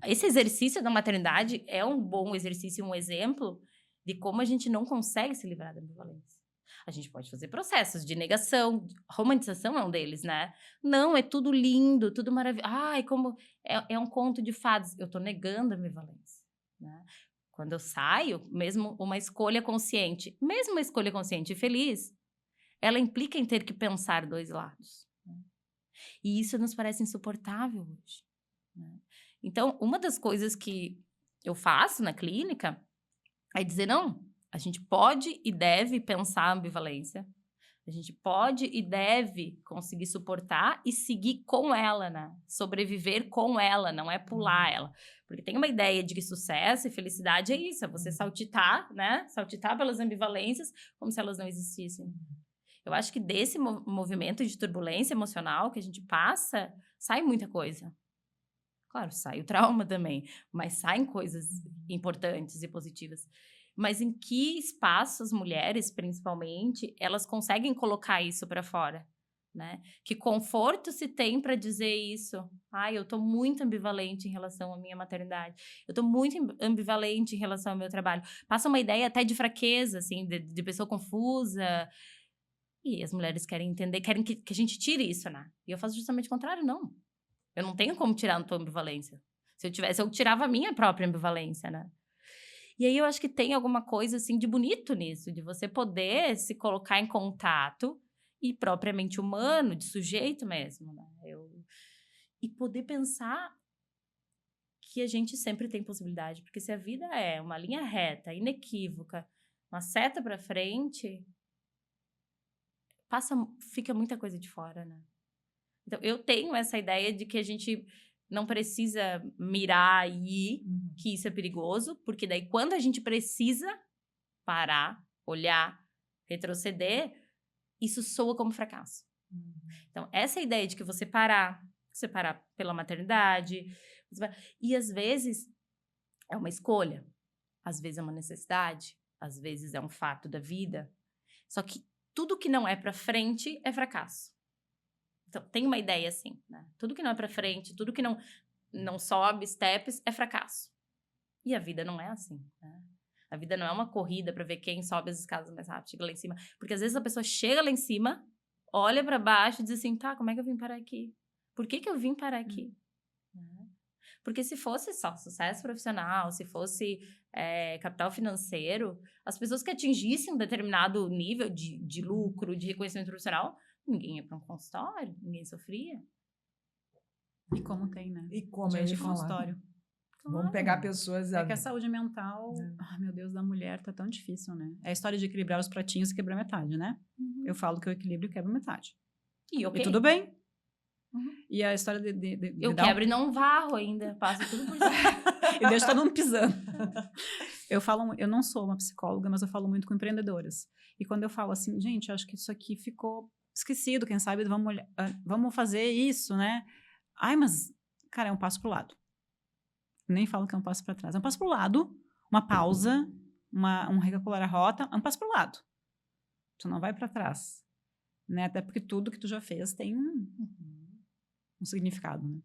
Esse exercício da maternidade é um bom exercício, um exemplo de como a gente não consegue se livrar da ambivalência. A gente pode fazer processos de negação, romantização é um deles, né? Não, é tudo lindo, tudo maravilhoso. Ai, como é um conto de fadas. Eu tô negando a ambivalência, né? Quando eu saio, mesmo uma escolha consciente e feliz, ela implica em ter que pensar 2 lados. Né? E isso nos parece insuportável hoje. Né? Então, uma das coisas que eu faço na clínica é dizer, não, a gente pode e deve pensar a ambivalência, a gente pode e deve conseguir suportar e seguir com ela, né? Sobreviver com ela, não é pular ela. Porque tem uma ideia de que sucesso e felicidade é isso, é você saltitar, né? Saltitar pelas ambivalências como se elas não existissem. Eu acho que desse movimento de turbulência emocional que a gente passa, sai muita coisa. Claro, sai o trauma também, mas saem coisas importantes e positivas. Mas em que espaço as mulheres, principalmente, elas conseguem colocar isso para fora, né? Que conforto se tem para dizer isso? Ai, eu tô muito ambivalente em relação à minha maternidade. Eu tô muito ambivalente em relação ao meu trabalho. Passa uma ideia até de fraqueza, assim, de pessoa confusa. E as mulheres querem entender, querem que a gente tire isso, né? E eu faço justamente o contrário, não. Eu não tenho como tirar a tua ambivalência. Se eu tivesse, eu tirava a minha própria ambivalência, né? E aí eu acho que tem alguma coisa, assim, de bonito nisso, de você poder se colocar em contato e propriamente humano, de sujeito mesmo, né? E poder pensar que a gente sempre tem possibilidade, porque se a vida é uma linha reta, inequívoca, uma seta para frente, fica muita coisa de fora, né? Então, eu tenho essa ideia de que a gente não precisa mirar e ir, que isso é perigoso, porque daí quando a gente precisa parar, olhar, retroceder, isso soa como fracasso. Então, essa ideia de que você parar pela maternidade, e às vezes é uma escolha, às vezes é uma necessidade, às vezes é um fato da vida, só que tudo que não é para frente é fracasso. Então, tem uma ideia assim, né? Tudo que não é pra frente, tudo que não sobe steps é fracasso. E a vida não é assim, né? A vida não é uma corrida pra ver quem sobe as escadas mais rápido, chega lá em cima. Porque às vezes a pessoa chega lá em cima, olha pra baixo e diz assim, tá, como é que eu vim parar aqui? Por que eu vim parar aqui? Porque se fosse só sucesso profissional, se fosse capital financeiro, as pessoas que atingissem um determinado nível de lucro, de reconhecimento profissional, ninguém ia para um consultório, ninguém sofria. E como tem, né? E como eu ia falar. Consultório. Vamos pegar pessoas... É que a saúde mental, meu Deus, da mulher tá tão difícil, né? É a história de equilibrar os pratinhos e quebrar metade, né? Eu falo que o equilíbrio quebra metade. E tudo bem. E a história eu quebro e não varro ainda, passo tudo por cima. E deixo todo mundo pisando. Eu não sou uma psicóloga, mas eu falo muito com empreendedoras. E quando eu falo assim, gente, eu acho que isso aqui ficou esquecido, quem sabe vamos fazer isso, né? Ai, mas, cara, é um passo pro lado. Nem falo que é um passo para trás. É um passo pro lado, uma pausa, um recalcular a rota, é um passo pro lado. Tu não vai para trás. Né? Até porque tudo que tu já fez tem um significado, né?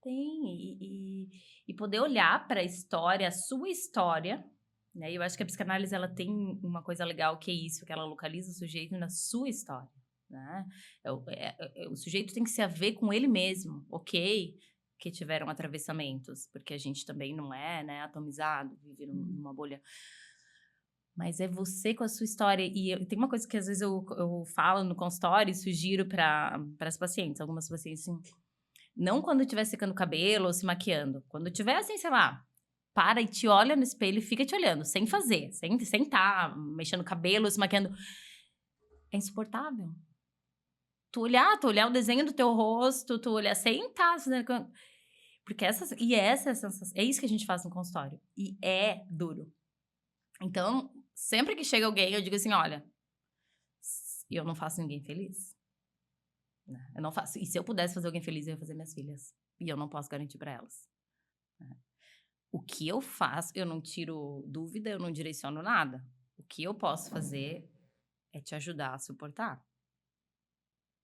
Tem, e poder olhar para a história, a sua história, né? Eu acho que a psicanálise, ela tem uma coisa legal que é isso, que ela localiza o sujeito na sua história, né? O sujeito tem que se haver com ele mesmo, ok? Que tiveram atravessamentos, porque a gente também não é, né, atomizado, vive numa bolha. Mas é você com a sua história. E tem uma coisa que às vezes eu falo no consultório e sugiro para as pacientes, algumas pacientes assim, não quando estiver secando o cabelo ou se maquiando. Quando estiver assim, sei lá, para e te olha no espelho e fica te olhando, sem fazer, sem estar mexendo o cabelo, se maquiando. É insuportável. Tu olhar o desenho do teu rosto, tu olhar sem estar... Porque essa é a sensação. É isso que a gente faz no consultório. E é duro. Então, sempre que chega alguém, eu digo assim, olha, eu não faço ninguém feliz. Eu não faço. E se eu pudesse fazer alguém feliz, eu ia fazer minhas filhas. E eu não posso garantir para elas. O que eu faço, eu não tiro dúvida, eu não direciono nada. O que eu posso fazer é te ajudar a suportar.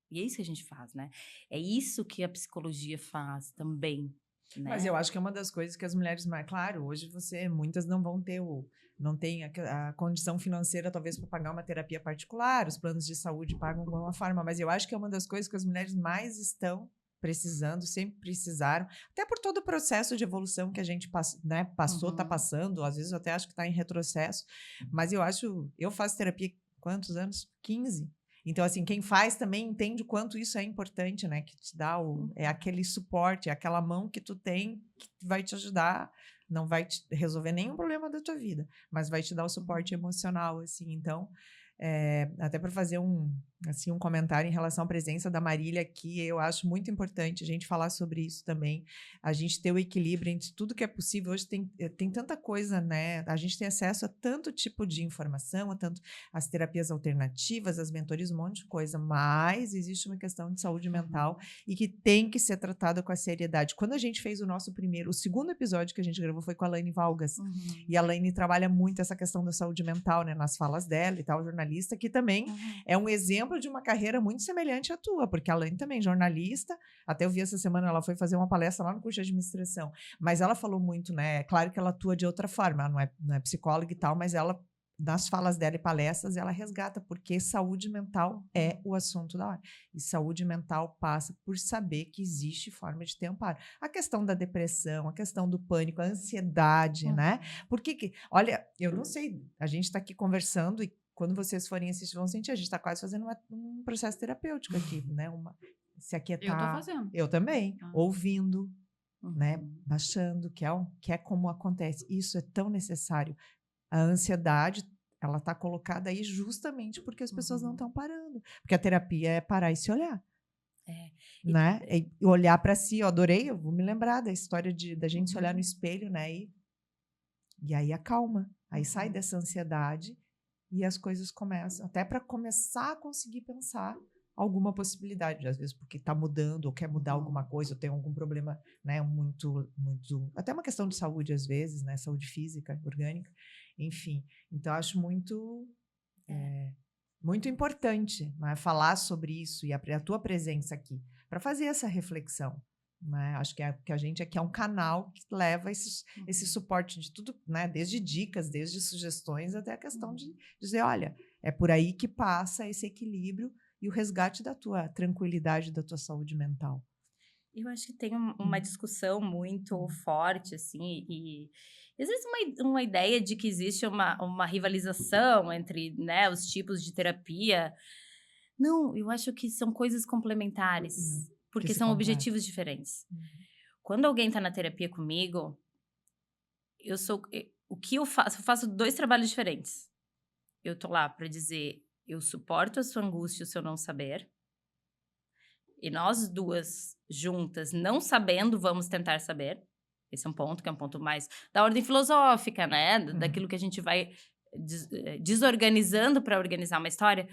E é isso que a gente faz, né? É isso que a psicologia faz também. Né? Mas eu acho que é uma das coisas que as mulheres mais... Claro, hoje muitas não vão ter não tem a condição financeira, talvez, para pagar uma terapia particular, os planos de saúde pagam de alguma forma, mas eu acho que é uma das coisas que as mulheres mais estão precisando, sempre precisaram, até por todo o processo de evolução que a gente passou, tá passando, às vezes eu até acho que tá em retrocesso, mas eu faço terapia quantos anos? 15. Então, assim, quem faz também entende o quanto isso é importante, né? Que te dá é aquele suporte, é aquela mão que tu tem que vai te ajudar, não vai te resolver nenhum problema da tua vida, mas vai te dar o suporte emocional, assim. Então, até para fazer um comentário em relação à presença da Marília aqui, eu acho muito importante a gente falar sobre isso também, a gente ter o equilíbrio entre tudo que é possível. Hoje tem tanta coisa, né? A gente tem acesso a tanto tipo de informação, a tanto as terapias alternativas, as mentorias, um monte de coisa, mas existe uma questão de saúde mental e que tem que ser tratada com a seriedade. Quando a gente fez o segundo episódio que a gente gravou foi com a Laine Valgas, e a Laine trabalha muito essa questão da saúde mental, né? Nas falas dela e tal, jornalista, que também é um exemplo de uma carreira muito semelhante à tua, porque a Laine também, jornalista, até eu vi essa semana, ela foi fazer uma palestra lá no curso de administração, mas ela falou muito, né, claro que ela atua de outra forma, ela não é psicóloga e tal, mas ela, nas falas dela e palestras, ela resgata, porque saúde mental é o assunto da hora, e saúde mental passa por saber que existe forma de ter amparo. A questão da depressão, a questão do pânico, a ansiedade, né, porque, olha, eu não sei, a gente tá aqui conversando e quando vocês forem assistir, vão sentir, a gente está quase fazendo um processo terapêutico aqui, né? Se aquietar. Eu tô fazendo. Eu também. Ouvindo, né? Baixando, que é como acontece. Isso é tão necessário. A ansiedade, ela está colocada aí justamente porque as pessoas não estão parando. Porque a terapia é parar e se olhar. Né? E olhar para si. Eu adorei, eu vou me lembrar da história da gente se olhar no espelho, né? E aí acalma. Aí sai dessa ansiedade. E as coisas começam, até para começar a conseguir pensar alguma possibilidade, às vezes porque está mudando, ou quer mudar alguma coisa, ou tem algum problema, né, muito, até uma questão de saúde às vezes, né, saúde física, orgânica, enfim. Então, acho muito importante, né, falar sobre isso e a tua presença aqui, para fazer essa reflexão. Né? Acho que a gente aqui é um canal que leva esse suporte de tudo, né? Desde dicas, desde sugestões, até a questão de dizer, olha, é por aí que passa esse equilíbrio e o resgate da tua tranquilidade, da tua saúde mental. Eu acho que tem uma discussão muito forte, assim, e existe uma ideia de que existe uma rivalização entre, né, os tipos de terapia. Não, eu acho que são coisas complementares. Porque são objetivos diferentes. Quando alguém está na terapia comigo, o que eu faço 2 trabalhos diferentes. Eu tô lá para dizer, eu suporto a sua angústia, o seu não saber. E nós duas juntas, não sabendo, vamos tentar saber. Esse é um ponto que é um ponto mais da ordem filosófica, né? Daquilo que a gente vai desorganizando para organizar uma história.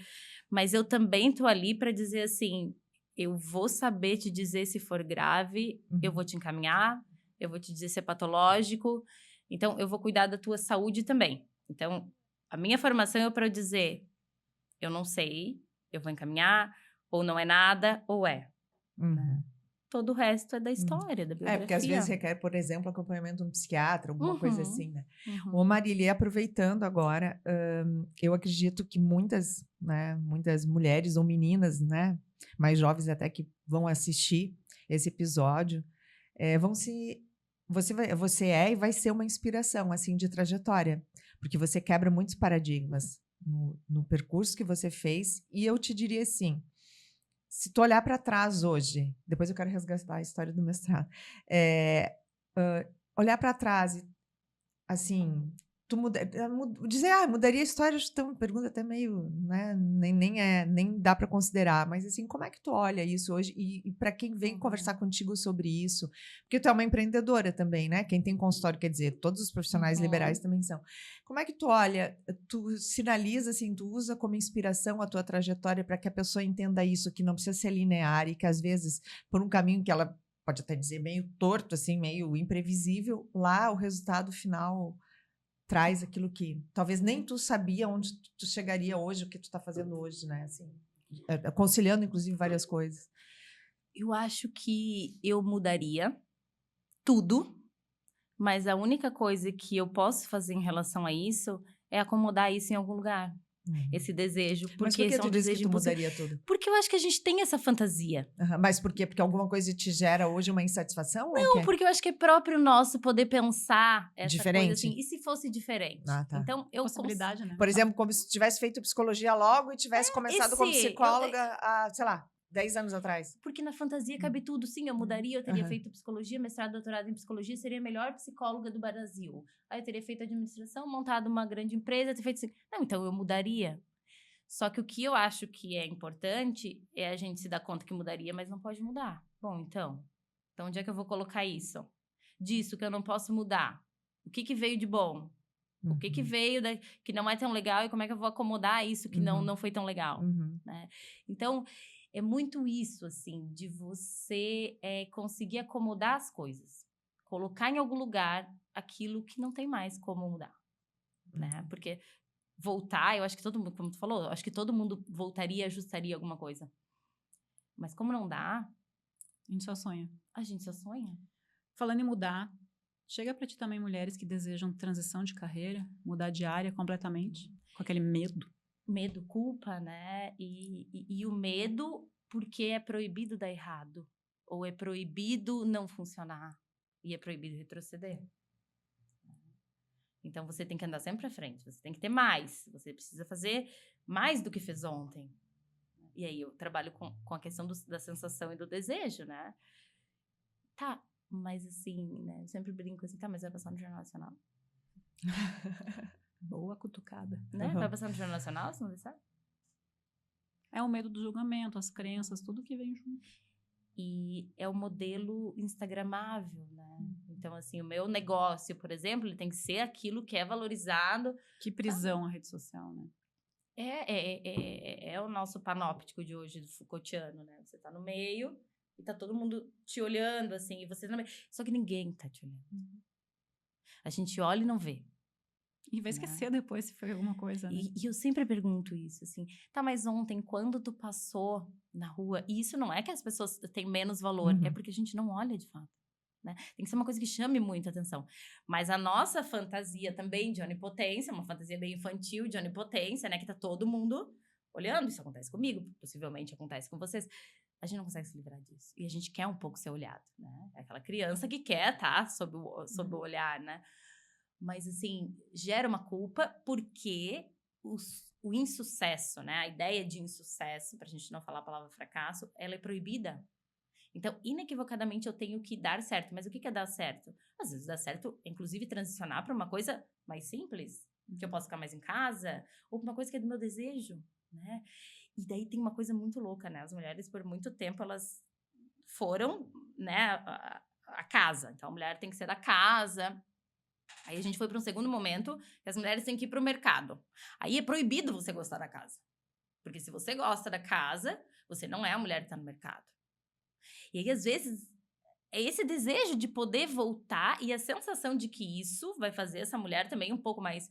Mas eu também tô ali para dizer assim, eu vou saber te dizer se for grave, eu vou te encaminhar, eu vou te dizer se é patológico, então eu vou cuidar da tua saúde também. Então, a minha formação é para dizer, eu não sei, eu vou encaminhar, ou não é nada, ou é. Todo o resto é da história, da biografia. Porque às vezes requer, por exemplo, acompanhamento de um psiquiatra, alguma coisa assim, né? Ô, Marília, aproveitando agora, eu acredito que muitas mulheres ou meninas, né, mais jovens até que vão assistir esse episódio, você é e vai ser uma inspiração, assim, de trajetória, porque você quebra muitos paradigmas no percurso que você fez, e eu te diria assim, se tu olhar para trás hoje, depois eu quero resgatar a história do mestrado, olhar para trás, assim, mudaria a história, acho que é uma pergunta até meio, né, nem dá para considerar, mas assim, como é que tu olha isso hoje e para quem vem conversar contigo sobre isso, porque tu é uma empreendedora também, né, quem tem consultório, quer dizer, todos os profissionais liberais também são. Como é que tu olha, tu sinaliza, assim, tu usa como inspiração a tua trajetória para que a pessoa entenda isso, que não precisa ser linear e que às vezes, por um caminho que ela pode até dizer meio torto, assim, meio imprevisível, lá o resultado final traz aquilo que talvez nem tu sabia onde tu chegaria hoje, o que tu está fazendo hoje, né? Assim, conciliando, inclusive, várias coisas. Eu acho que eu mudaria tudo, mas a única coisa que eu posso fazer em relação a isso é acomodar isso em algum lugar. esse desejo. Porque Mas por que esse é tu um disse que desejo tu impossível. mudaria tudo? Porque eu acho que a gente tem essa fantasia. Mas por quê? Porque alguma coisa te gera hoje uma insatisfação? ou o Não, quê? porque eu acho que é próprio nosso poder pensar essa Diferente? coisa assim. E se fosse diferente? Ah, tá. Então, eu Possibilidade, né? Por exemplo, como se tivesse feito psicologia logo e tivesse começado como esse- psicóloga há, sei lá, 10 anos atrás. Porque na fantasia cabe tudo. Sim, eu mudaria, eu teria Aham. feito psicologia, mestrado, doutorado em psicologia, seria a melhor psicóloga do Brasil. Aí eu teria feito administração, montado uma grande empresa, ter feito assim. Não, então eu mudaria. Só que o que eu acho que é importante é a gente se dar conta que mudaria, mas não pode mudar. Bom, então onde é que eu vou colocar isso? Disso que eu não posso mudar. O que veio de bom? O que veio que não é tão legal e como é que eu vou acomodar isso que não foi tão legal? Né? Então, é muito isso, assim, de você conseguir acomodar as coisas. Colocar em algum lugar aquilo que não tem mais como mudar. Né? Porque voltar, eu acho que todo mundo, como tu falou, eu acho que todo mundo voltaria, ajustaria alguma coisa. Mas como não dá, A gente só sonha. a gente só sonha. Falando em mudar, chega pra ti também mulheres que desejam transição de carreira, mudar de área completamente, com aquele medo. Medo, culpa, né? E o medo porque é proibido dar errado. Ou é proibido não funcionar. E é proibido retroceder. Então, você tem que andar sempre à frente. Você tem que ter mais. Você precisa fazer mais do que fez ontem. E aí, eu trabalho com a questão da sensação e do desejo, né? Tá, mas assim, né? Eu sempre brinco assim, tá, mas vai passar no Jornal Nacional? Boa cutucada. Né? Vai passar no Jornal Nacional, se não disser? É o medo do julgamento, as crenças, tudo que vem junto. E é o modelo instagramável, né? Então, assim, o meu negócio, por exemplo, ele tem que ser aquilo que é valorizado. Que prisão a rede social, né? É o nosso panóptico de hoje, do Foucaultiano, né? Você tá no meio e tá todo mundo te olhando, assim, e você também. Só que ninguém tá te olhando. A gente olha e não vê. E vai esquecer depois se foi alguma coisa, né? E eu sempre pergunto isso, assim, tá, mas ontem, quando tu passou na rua, e isso não é que as pessoas têm menos valor, é porque a gente não olha de fato, né? Tem que ser uma coisa que chame muito atenção. Mas a nossa fantasia também de onipotência, uma fantasia bem infantil de onipotência, né, que tá todo mundo olhando, isso acontece comigo, possivelmente acontece com vocês, a gente não consegue se livrar disso. E a gente quer um pouco ser olhado, né? É aquela criança que quer tá sob o olhar, né? Mas, assim, gera uma culpa porque o insucesso, né? A ideia de insucesso, pra gente não falar a palavra fracasso, ela é proibida. Então, inequivocadamente, eu tenho que dar certo. Mas o que é dar certo? Às vezes dá certo, inclusive, transicionar para uma coisa mais simples, que eu posso ficar mais em casa, ou uma coisa que é do meu desejo, né? E daí tem uma coisa muito louca, né? As mulheres, por muito tempo, elas foram, né, a casa. Então, a mulher tem que ser da casa. Aí a gente foi para um segundo momento que as mulheres têm que ir para o mercado. Aí é proibido você gostar da casa. Porque se você gosta da casa, você não é a mulher que está no mercado. E aí, às vezes, é esse desejo de poder voltar e a sensação de que isso vai fazer essa mulher também um pouco mais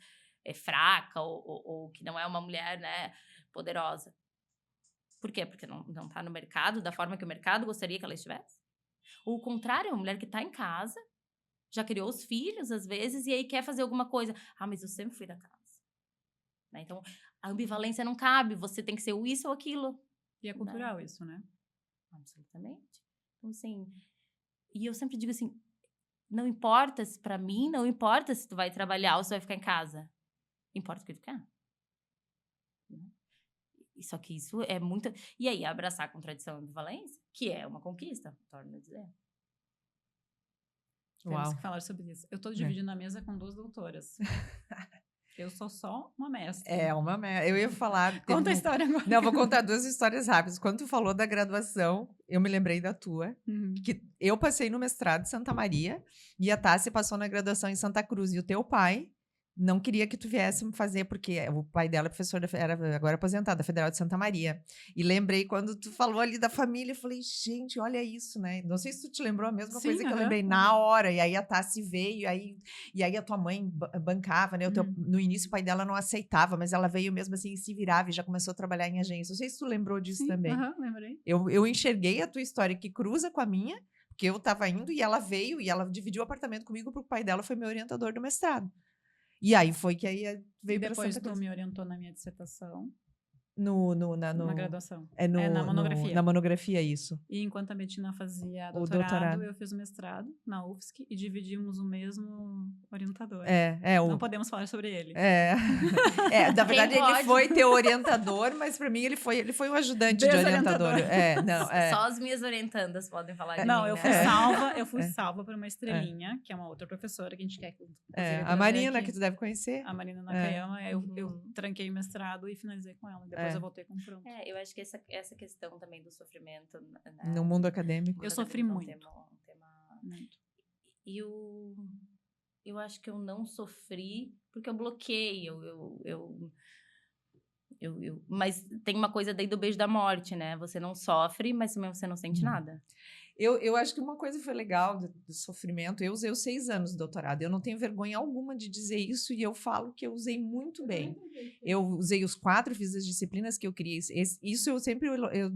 fraca ou que não é uma mulher, né, poderosa. Por quê? Porque não está no mercado da forma que o mercado gostaria que ela estivesse? Ou o contrário, é uma mulher que está em casa, já criou os filhos, às vezes, e aí quer fazer alguma coisa. Ah, mas eu sempre fui da casa. Né? Então, a ambivalência não cabe. Você tem que ser o isso ou aquilo. E é cultural isso, né? Absolutamente. Então, assim... E eu sempre digo assim, não importa se pra mim, não importa se tu vai trabalhar ou se tu vai ficar em casa. Importa o que tu quer. Só que isso é muito... E aí, abraçar a contradição e ambivalência, que é uma conquista, torno a dizer. Temos que falar sobre isso. Eu tô dividindo a mesa com 2 doutoras. Eu sou só uma mestra. Eu ia falar... Conta a história agora. Não, vou contar 2 histórias rápidas. Quando tu falou da graduação, eu me lembrei da tua. Que eu passei no mestrado em Santa Maria e a Tassi passou na graduação em Santa Cruz. E o teu pai não queria que tu viesse fazer, porque o pai dela é professor, era agora aposentado, da Federal de Santa Maria. E lembrei, quando tu falou ali da família, eu falei, gente, olha isso, né? Não sei se tu te lembrou a mesma coisa que eu lembrei na hora. E aí a Tassi veio, e aí a tua mãe bancava, né? No início o pai dela não aceitava, mas ela veio mesmo assim e se virava e já começou a trabalhar em agência. Não sei se tu lembrou disso também. Lembrei. Eu enxerguei a tua história que cruza com a minha, porque eu tava indo e ela veio e ela dividiu o apartamento comigo porque o pai dela foi meu orientador do mestrado. E aí foi que aí veio para Depois Santa tu Cruz. me orientou na minha dissertação, Na graduação. na monografia. Na monografia, isso. E enquanto a Betina fazia O doutorado, doutorado. eu fiz o mestrado na UFSC e dividimos o mesmo orientador. Não podemos falar sobre ele. Na verdade, ele pode? foi teu orientador, mas para mim ele foi um ajudante de orientador. Só as minhas orientandas podem falar de Não, mim, eu né? fui salva, salva por uma estrelinha, que é uma outra professora que a gente quer. A Marina, que tu deve conhecer. A Marina Nakayama, eu tranquei o mestrado e finalizei com ela. Depois eu voltei com o pronto. Eu acho que essa questão também do sofrimento, né? No mundo acadêmico. Eu sofri muito. Um tema... E eu acho que eu não sofri porque eu bloqueei, mas tem uma coisa daí do beijo da morte, né? Você não sofre, mas também você não sente nada. Eu acho que uma coisa foi legal do sofrimento. Eu usei os 6 anos do doutorado. Eu não tenho vergonha alguma de dizer isso e eu falo que eu usei muito bem. Eu usei os 4, fiz as disciplinas que eu queria. Isso eu sempre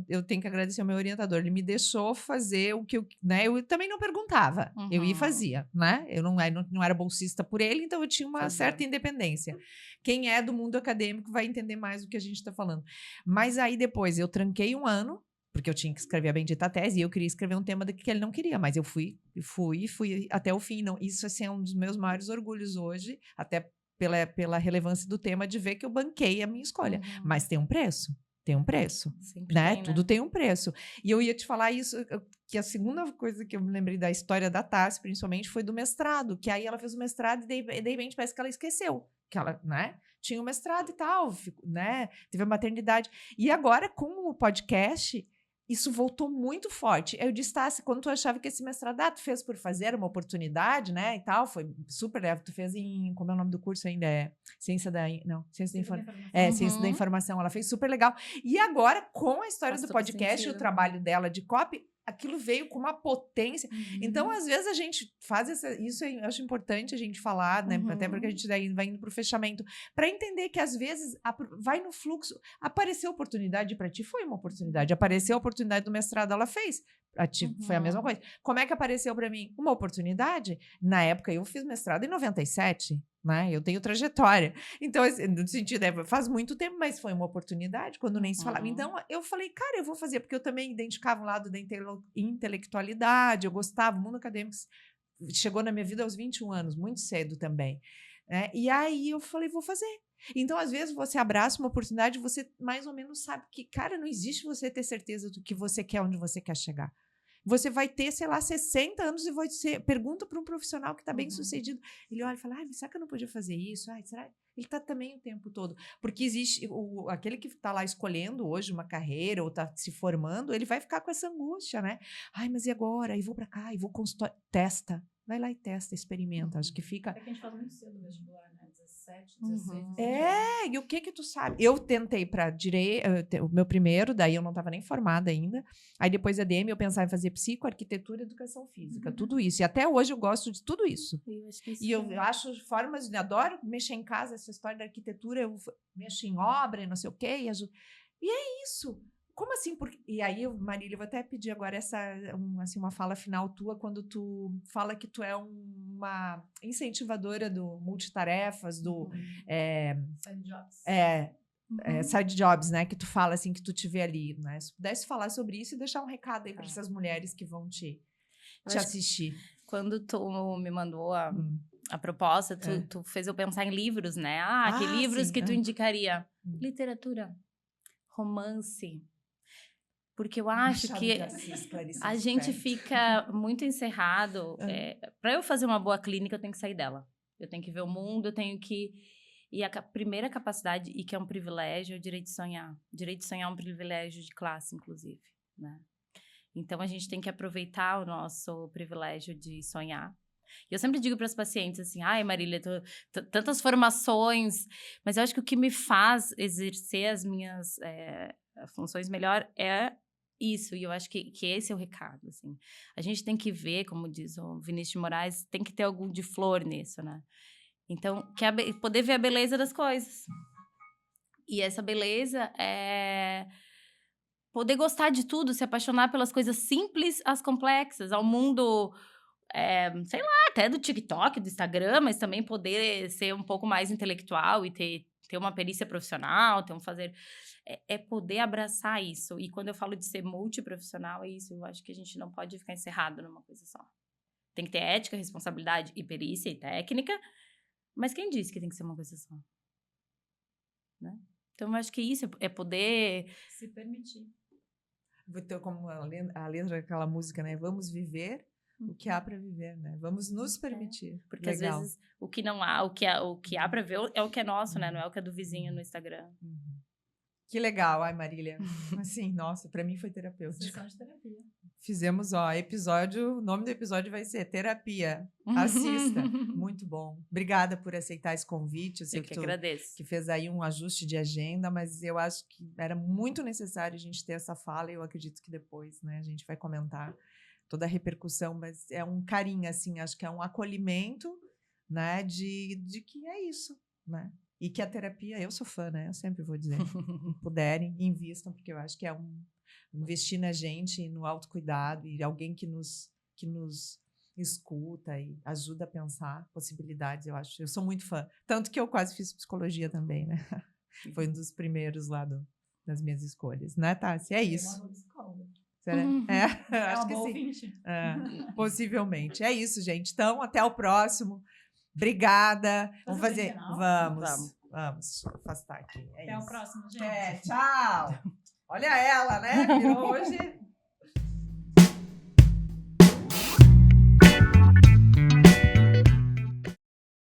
eu tenho que agradecer ao meu orientador. Ele me deixou fazer o que eu, né? Eu também não perguntava. Eu ia e fazia, né? Eu não era bolsista por ele, então eu tinha uma certa independência. Quem é do mundo acadêmico vai entender mais do que a gente está falando. Mas aí depois eu tranquei um ano, porque eu tinha que escrever a bendita tese e eu queria escrever um tema que ele não queria, mas eu fui até o fim. Não, isso assim, é um dos meus maiores orgulhos hoje, até pela relevância do tema, de ver que eu banquei a minha escolha. Mas tem um preço. Tem um preço, né? Tudo tem um preço. E eu ia te falar isso, que a segunda coisa que eu me lembrei da história da Tassi, principalmente, foi do mestrado, que aí ela fez o mestrado e de repente parece que ela esqueceu que ela, né? Tinha o mestrado e tal, né? Teve a maternidade. E agora, com o podcast, isso voltou muito forte. Eu disse, Tassi, quando tu achava que esse mestrado, tu fez por fazer, uma oportunidade, né, e tal, foi super leve, tu fez como é o nome do curso ainda? Ciência da Informação. Ciência da Informação, ela fez super legal. E agora, com a história do podcast e o trabalho dela de copy, aquilo veio com uma potência. Então, às vezes, a gente faz isso, eu acho importante a gente falar, né? Até porque a gente daí vai indo para o fechamento, para entender que, às vezes, vai no fluxo. Apareceu oportunidade para ti, foi uma oportunidade. Apareceu a oportunidade do mestrado, ela fez. Pra ti, foi a mesma coisa. Como é que apareceu para mim? Uma oportunidade. Na época, eu fiz mestrado em 97, né? Eu tenho trajetória. Então, no sentido, faz muito tempo, mas foi uma oportunidade, quando nem se falava. Então, eu falei, cara, eu vou fazer, porque eu também identificava um lado da intelectualidade, eu gostava, o mundo acadêmico chegou na minha vida aos 21 anos, muito cedo também. Né? E aí, eu falei, vou fazer. Então, às vezes, você abraça uma oportunidade, você mais ou menos sabe que, cara, não existe você ter certeza do que você quer, onde você quer chegar. Você vai ter, sei lá, 60 anos e pergunta para um profissional que está bem sucedido. Ele olha e fala, mas será que eu não podia fazer isso? Será? Ele está também o tempo todo. Porque existe aquele que está lá escolhendo hoje uma carreira ou está se formando, ele vai ficar com essa angústia, né? Mas e agora? E vou para cá, e vou consultar. Testa. Vai lá e testa, experimenta. Acho que fica... É que a gente faz muito cedo o vestibular, né? 17, 16, 17. E o que tu sabe? Eu tentei para direito, o meu primeiro, daí eu não estava nem formada ainda. Aí depois ADM eu pensava em fazer psico, arquitetura e educação física, tudo isso. E até hoje eu gosto de tudo isso. Eu acho formas, adoro mexer em casa, essa história da arquitetura, eu mexo em obra e não sei o quê. E é isso. Como assim? E aí, Marília, eu vou até pedir agora uma fala final tua, quando tu fala que tu é uma incentivadora do multitarefas, do... Side jobs. Side jobs, né? Que tu fala assim, que tu te vê ali, né? Se pudesse falar sobre isso e deixar um recado aí para essas mulheres que vão te assistir. Quando tu me mandou a proposta, tu fez eu pensar em livros, né? Que livros que tu indicaria? Literatura, romance. Porque eu acho que a gente fica muito encerrado. Para eu fazer uma boa clínica, eu tenho que sair dela. Eu tenho que ver o mundo, eu tenho que... E a primeira capacidade, e que é um privilégio, é o direito de sonhar. O direito de sonhar é um privilégio de classe, inclusive, né? Então, a gente tem que aproveitar o nosso privilégio de sonhar. E eu sempre digo para as pacientes assim, Marília, tantas formações, mas eu acho que o que me faz exercer as minhas funções melhor é isso, e eu acho que esse é o recado, assim. A gente tem que ver, como diz o Vinícius de Moraes, tem que ter algo de flor nisso, né? Então, poder ver a beleza das coisas. E essa beleza é poder gostar de tudo, se apaixonar pelas coisas simples às complexas, ao mundo sei lá, até do TikTok, do Instagram, mas também poder ser um pouco mais intelectual e ter uma perícia profissional, ter um fazer... É poder abraçar isso. E quando eu falo de ser multiprofissional, é isso. Eu acho que a gente não pode ficar encerrado numa coisa só. Tem que ter ética, responsabilidade e perícia e técnica, mas quem disse que tem que ser uma coisa só? Né? Então, eu acho que isso é poder... Se permitir. Então, como a letra daquela música, né? Vamos viver o que há para viver, né? Vamos nos permitir. Porque Legal. às vezes o que não há, o que há para ver é o que é nosso, né? Não é o que é do vizinho no Instagram. Que legal, ai, Marília. Assim, nossa, para mim foi terapêutico. Sessão de terapia. Fizemos, o nome do episódio vai ser Terapia. Assista. Muito bom. Obrigada por aceitar esse convite. Eu sei Eu que agradeço. que fez aí um ajuste de agenda, mas eu acho que era muito necessário a gente ter essa fala e eu acredito que depois, né, a gente vai comentar toda a repercussão, mas é um carinho, assim, acho que é um acolhimento, né, de que é isso, né? E que a terapia, eu sou fã, né? Eu sempre vou dizer, puderem, invistam, porque eu acho que é investir na gente, no autocuidado, e alguém que nos escuta e ajuda a pensar possibilidades, eu acho. Eu sou muito fã. Tanto que eu quase fiz psicologia também, né? Foi um dos primeiros lá das minhas escolhas, né, Tássia? É isso. Será? Acho que sim. Possivelmente. É isso, gente. Então, até o próximo. Obrigada. Vamos fazer. Vamos. Afastar aqui. Até o próximo, gente. Tchau. Olha ela, né? Virou hoje.